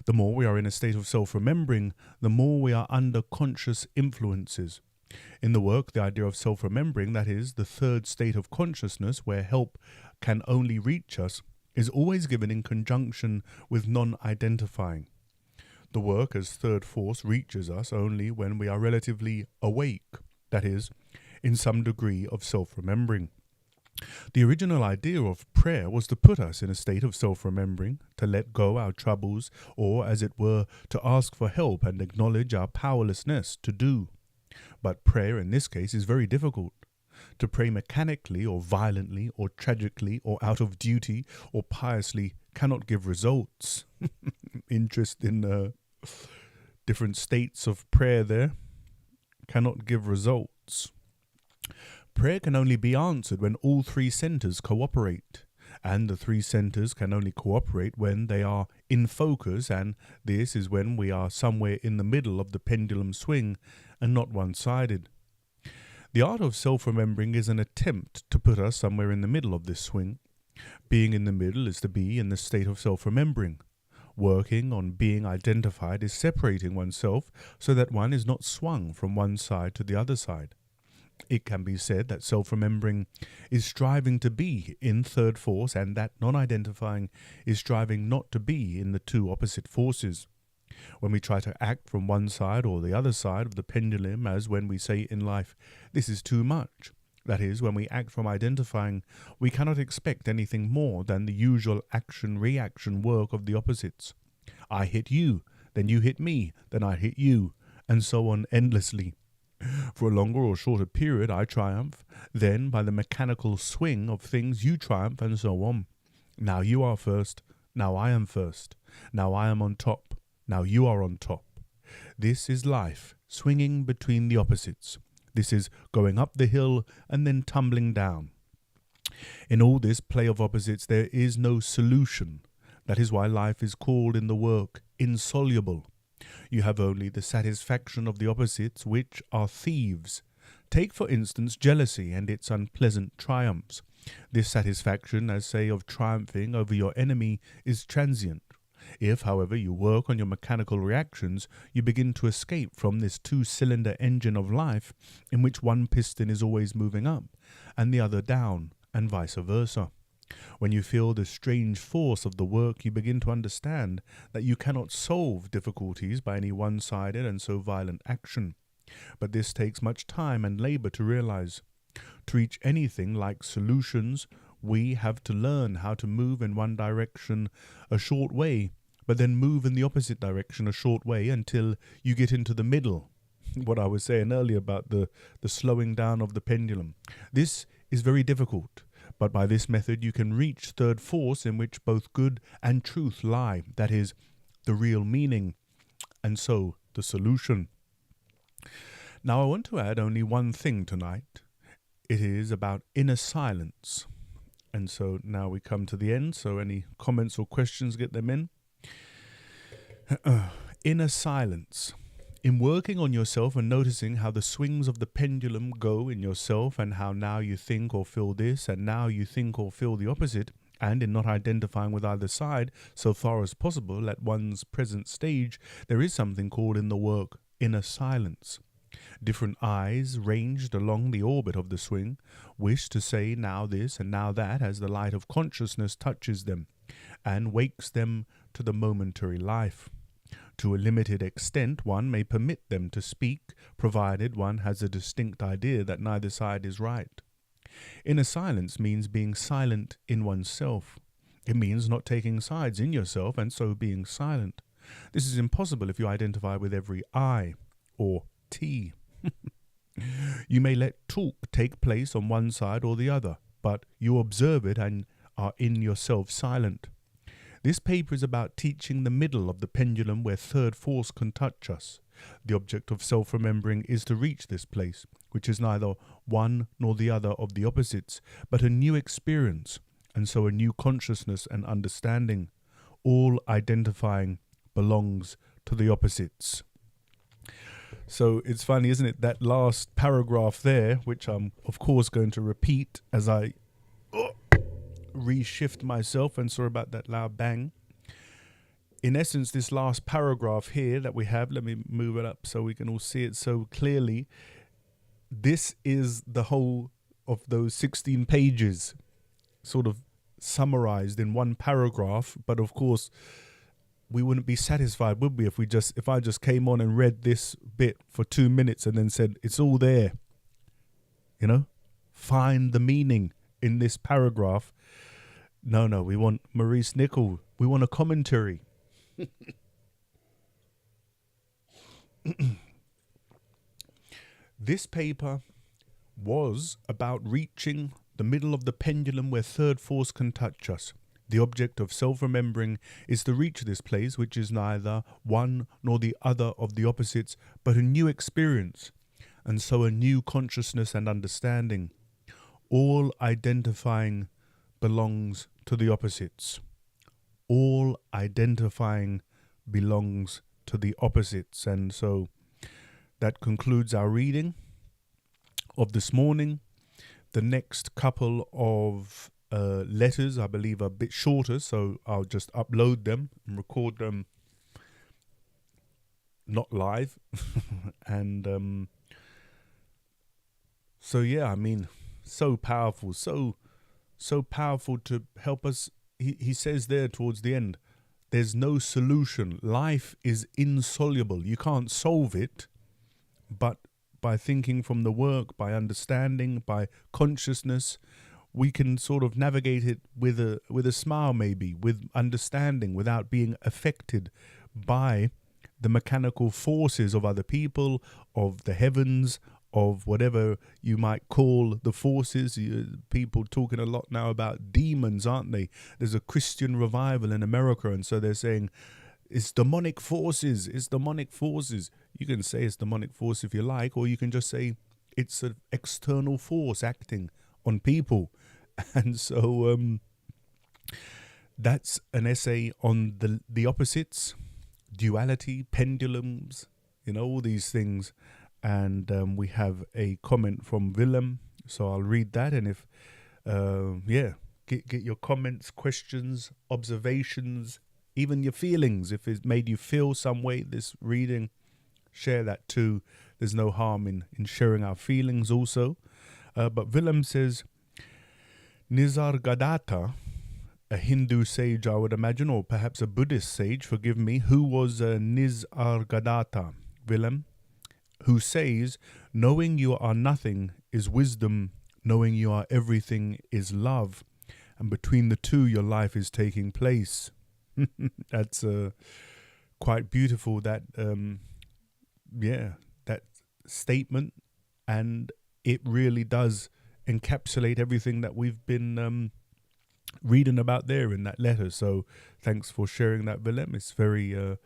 The more we are in a state of self-remembering, the more we are under conscious influences. In the work, the idea of self-remembering, that is, the third state of consciousness where help can only reach us, is always given in conjunction with non-identifying. The work as third force reaches us only when we are relatively awake, that is, in some degree of self-remembering. The original idea of prayer was to put us in a state of self-remembering, to let go our troubles, or, as it were, to ask for help and acknowledge our powerlessness to do. But prayer in this case is very difficult. To pray mechanically or violently or tragically or out of duty or piously cannot give results. Interest in different states of prayer there. Cannot give results. Prayer can only be answered when all three centers cooperate. And the three centers can only cooperate when they are in focus, and this is when we are somewhere in the middle of the pendulum swing and not one-sided. The art of self-remembering is an attempt to put us somewhere in the middle of this swing. Being in the middle is to be in the state of self-remembering. Working on being identified is separating oneself so that one is not swung from one side to the other side. It can be said that self-remembering is striving to be in third force and that non-identifying is striving not to be in the two opposite forces. When we try to act from one side or the other side of the pendulum, as when we say in life, this is too much. That is, when we act from identifying, we cannot expect anything more than the usual action-reaction work of the opposites. I hit you, then you hit me, then I hit you, and so on endlessly. For a longer or shorter period I triumph, then by the mechanical swing of things you triumph, and so on. Now you are first, now I am first, now I am on top. Now you are on top. This is life, swinging between the opposites. This is going up the hill and then tumbling down. In all this play of opposites there is no solution. That is why life is called in the work insoluble. You have only the satisfaction of the opposites, which are thieves. Take, for instance, jealousy and its unpleasant triumphs. This satisfaction, as say of triumphing over your enemy, is transient. If, however, you work on your mechanical reactions, you begin to escape from this two-cylinder engine of life in which one piston is always moving up and the other down, and vice versa. When you feel the strange force of the work, you begin to understand that you cannot solve difficulties by any one-sided and so violent action. But this takes much time and labor to realize. To reach anything like solutions, we have to learn how to move in one direction a short way, but then move in the opposite direction a short way until you get into the middle. What I was saying earlier about the slowing down of the pendulum. This is very difficult, but by this method you can reach third force, in which both good and truth lie, that is, the real meaning, and so the solution. Now I want to add only one thing tonight. It is about inner silence. And so now we come to the end, so any comments or questions, get them in. Inner silence. In working on yourself and noticing how the swings of the pendulum go in yourself, and how now you think or feel this and now you think or feel the opposite, and in not identifying with either side so far as possible at one's present stage, there is something called in the work inner silence. Different eyes ranged along the orbit of the swing wish to say now this and now that as the light of consciousness touches them and wakes them to the momentary life. To a limited extent, one may permit them to speak, provided one has a distinct idea that neither side is right. Inner silence means being silent in oneself. It means not taking sides in yourself and so being silent. This is impossible if you identify with every I or T. You may let talk take place on one side or the other, but you observe it and are in yourself silent. This paper is about teaching the middle of the pendulum where third force can touch us. The object of self-remembering is to reach this place, which is neither one nor the other of the opposites, but a new experience, and so a new consciousness and understanding. All identifying belongs to the opposites. So it's funny, isn't it, that last paragraph there, which I'm of course going to repeat as I reshift myself, and sorry about that loud bang. In essence, this last paragraph here that we have, let me move it up so we can all see it so clearly. This is the whole of those 16 pages sort of summarized in one paragraph, but of course we wouldn't be satisfied, would we, if I just came on and read this bit for 2 minutes and then said it's all there. You know, find the meaning in this paragraph. No, we want Maurice Nicoll. We want a commentary. This paper was about reaching the middle of the pendulum where third force can touch us. The object of self-remembering is to reach this place, which is neither one nor the other of the opposites, but a new experience, and so a new consciousness and understanding. All identifying belongs to the opposites. All identifying belongs to the opposites. And so that concludes our reading of this morning. The next couple of letters, I believe, are a bit shorter, so I'll just upload them and record them not live. And so yeah, I mean, so powerful, so powerful to help us. He says there towards the end, there's no solution. Life is insoluble. You can't solve it, but by thinking from the work, by understanding, by consciousness, we can sort of navigate it with a smile, maybe, with understanding, without being affected by the mechanical forces of other people, of the heavens, of whatever you might call the forces. People talking a lot now about demons, aren't they? There's a Christian revival in America, and so they're saying it's demonic forces, it's demonic forces. You can say it's demonic force if you like, or you can just say it's an external force acting on people. And so that's an essay on the opposites, duality, pendulums, all these things. And we have a comment from Willem, so I'll read that. And if, get your comments, questions, observations, even your feelings. If it made you feel some way, this reading, share that too. There's no harm in sharing our feelings also. But Willem says, Nisargadatta, a Hindu sage, I would imagine, or perhaps a Buddhist sage, forgive me. Who was Nisargadatta? Willem, who says, knowing you are nothing is wisdom, knowing you are everything is love, and between the two your life is taking place. That's quite beautiful, that that statement, and it really does encapsulate everything that we've been reading about there in that letter. So thanks for sharing that, Willem. It's very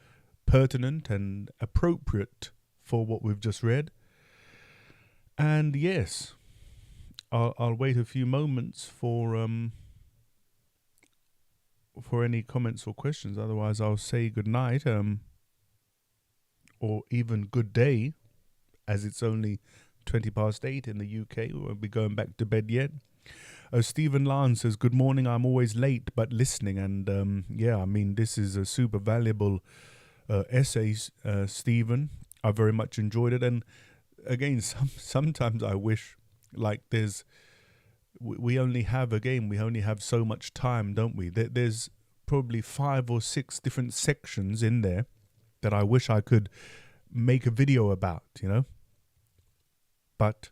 pertinent and appropriate for what we've just read. And yes, I'll wait a few moments for any comments or questions. Otherwise, I'll say good night, or even good day, as it's only 8:20 in the UK. We won't be going back to bed yet. Stephen Lance says, good morning. I'm always late, but listening. And I mean, this is a super valuable essay, Stephen. I very much enjoyed it. And again, sometimes I wish, like, we only have so much time, don't we? There's probably 5 or 6 different sections in there that I wish I could make a video about, but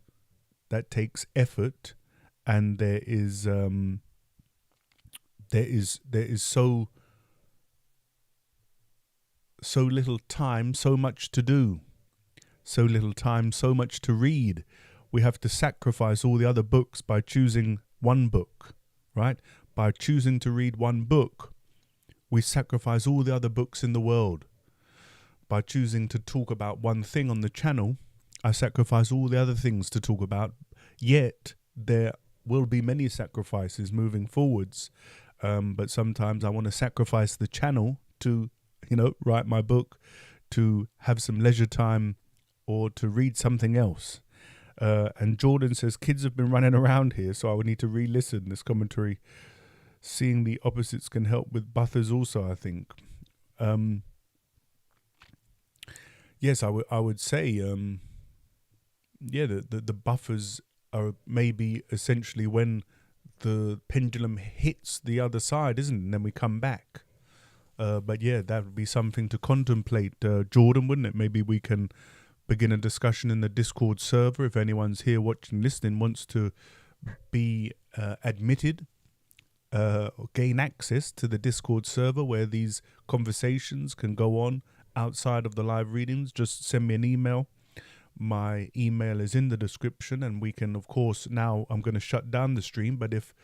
that takes effort, and there is so little time, so much to do, so little time, so much to read. We have to sacrifice all the other books by choosing one book, right? By choosing to read one book, we sacrifice all the other books in the world. By choosing to talk about one thing on the channel, I sacrifice all the other things to talk about. Yet there will be many sacrifices moving forwards. But sometimes I want to sacrifice the channel to, write my book, to have some leisure time, or to read something else. And Jordan says, kids have been running around here, so I would need to re-listen this commentary. Seeing the opposites can help with buffers also, I think. Yes, I would say, the buffers are maybe essentially when the pendulum hits the other side, isn't it? And then we come back. But yeah, that would be something to contemplate, Jordan, wouldn't it? Maybe we can begin a discussion in the Discord server. If anyone's here watching, listening, wants to be admitted, or gain access to the Discord server where these conversations can go on outside of the live readings, just send me an email. My email is in the description, and we can, of course, now I'm going to shut down the stream, but if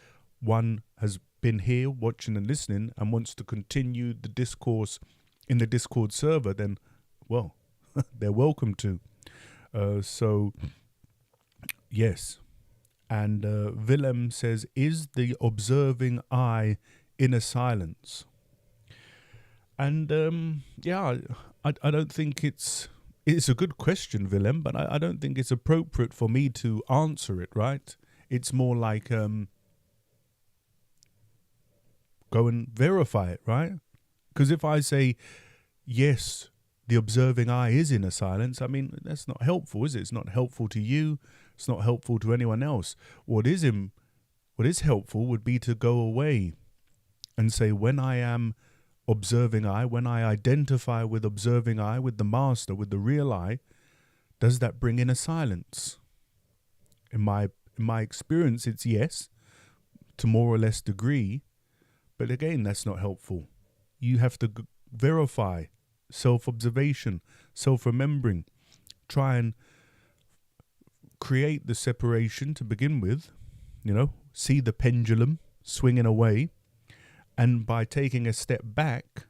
one has been here watching and listening and wants to continue the discourse in the Discord server, then, well, they're welcome to. So, yes. And Willem says, is the observing eye inner silence? And I don't think it's a good question, Willem, but I don't think it's appropriate for me to answer it, right? It's more like go and verify it, right? Because if I say, yes, the observing eye is inner silence, I mean, that's not helpful, is it? It's not helpful to you. It's not helpful to anyone else. What is helpful would be to go away and say, when I am observing eye, when I identify with observing eye, with the master, with the real eye, does that bring in a silence? In my experience, it's yes, to more or less degree. But again, that's not helpful. You have to verify self-observation, self-remembering. Try and create the separation to begin with, see the pendulum swinging away. And by taking a step back,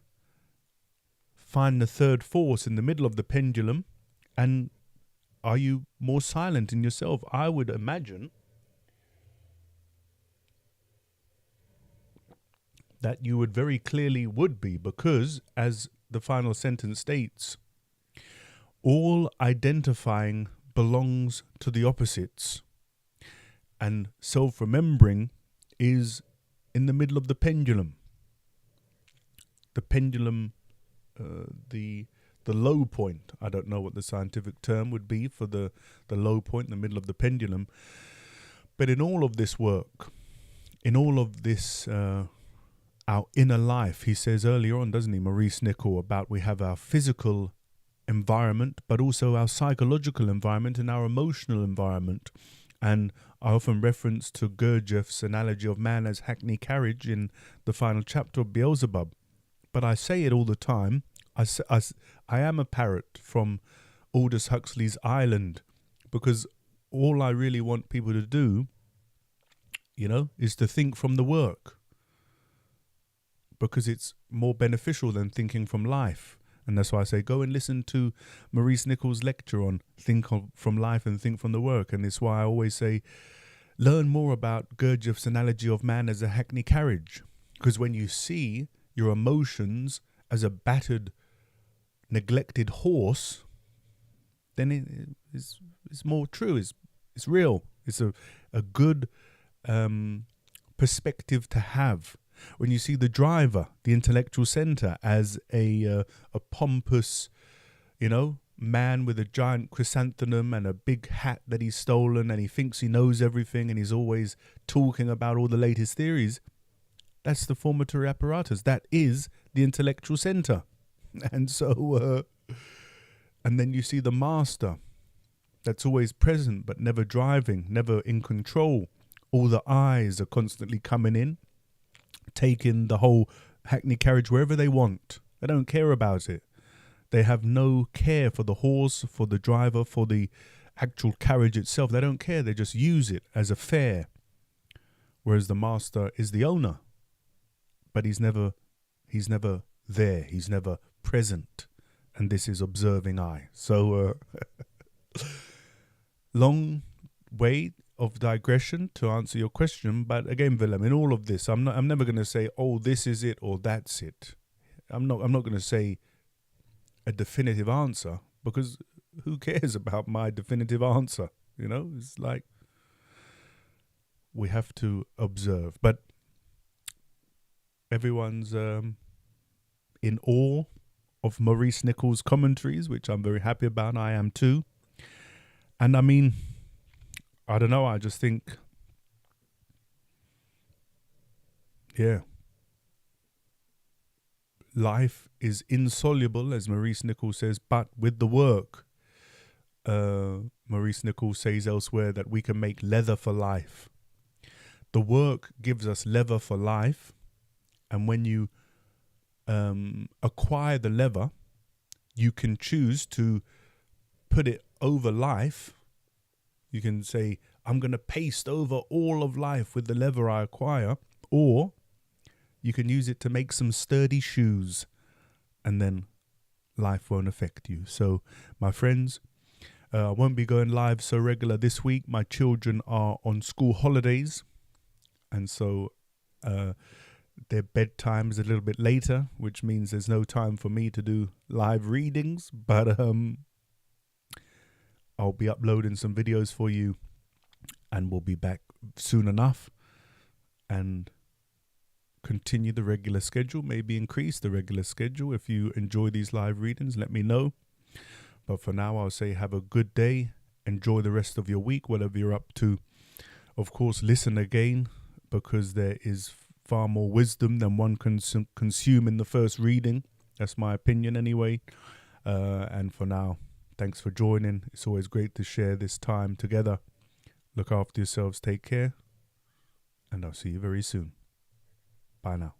find the third force in the middle of the pendulum. And are you more silent in yourself? I would imagine that you would very clearly would be, because as the final sentence states, all identifying belongs to the opposites. And self-remembering is in the middle of the pendulum. The pendulum, the low point. I don't know what the scientific term would be for the low point in the middle of the pendulum. But in all of this work, in all of this, our inner life, he says earlier on, doesn't he, Maurice Nicoll, about we have our physical environment, but also our psychological environment and our emotional environment. And I often reference to Gurdjieff's analogy of man as hackney carriage in the final chapter of Beelzebub. but I say it all the time. I am a parrot from Aldous Huxley's Island, because all I really want people to do, is to think from the work, because it's more beneficial than thinking from life. And that's why I say go and listen to Maurice Nicoll's lecture on from life and think from the work. And it's why I always say learn more about Gurdjieff's analogy of man as a hackney carriage, because when you see your emotions as a battered, neglected horse, then it's more true. It's real. It's a good perspective to have. When you see the driver, the intellectual center, as a pompous, man with a giant chrysanthemum and a big hat that he's stolen, and he thinks he knows everything, and he's always talking about all the latest theories, that's the formatory apparatus. That is the intellectual center. And so, and then you see the master that's always present but never driving, never in control. All the eyes are constantly coming in, taking the whole hackney carriage wherever they want. They don't care about it. They have no care for the horse, for the driver, for the actual carriage itself. They don't care. They just use it as a fare. Whereas the master is the owner, but he's never there. He's never present. And this is observing eye. So long way of digression to answer your question, but again, Willem, in all of this, I'm never going to say, oh, this is it or that's it. I'm not going to say a definitive answer, because who cares about my definitive answer? It's like we have to observe. But everyone's in awe of Maurice Nicoll's commentaries, which I'm very happy about. I am too. And I mean, I don't know, I just think, life is insoluble, as Maurice Nicoll says, but with the work, Maurice Nicoll says elsewhere that we can make leather for life. The work gives us leather for life, and when you acquire the leather, you can choose to put it over life. You can say, I'm going to paste over all of life with the leather I acquire, or you can use it to make some sturdy shoes, and then life won't affect you. So, my friends, I won't be going live so regular this week. My children are on school holidays, and so their bedtime is a little bit later, which means there's no time for me to do live readings, but I'll be uploading some videos for you, and we'll be back soon enough and continue the regular schedule, maybe increase the regular schedule. If you enjoy these live readings, let me know. But for now, I'll say have a good day. Enjoy the rest of your week, whatever you're up to. Of course, listen again, because there is far more wisdom than one can consume in the first reading. That's my opinion anyway. And for now, thanks for joining. It's always great to share this time together. Look after yourselves, take care, and I'll see you very soon. Bye now.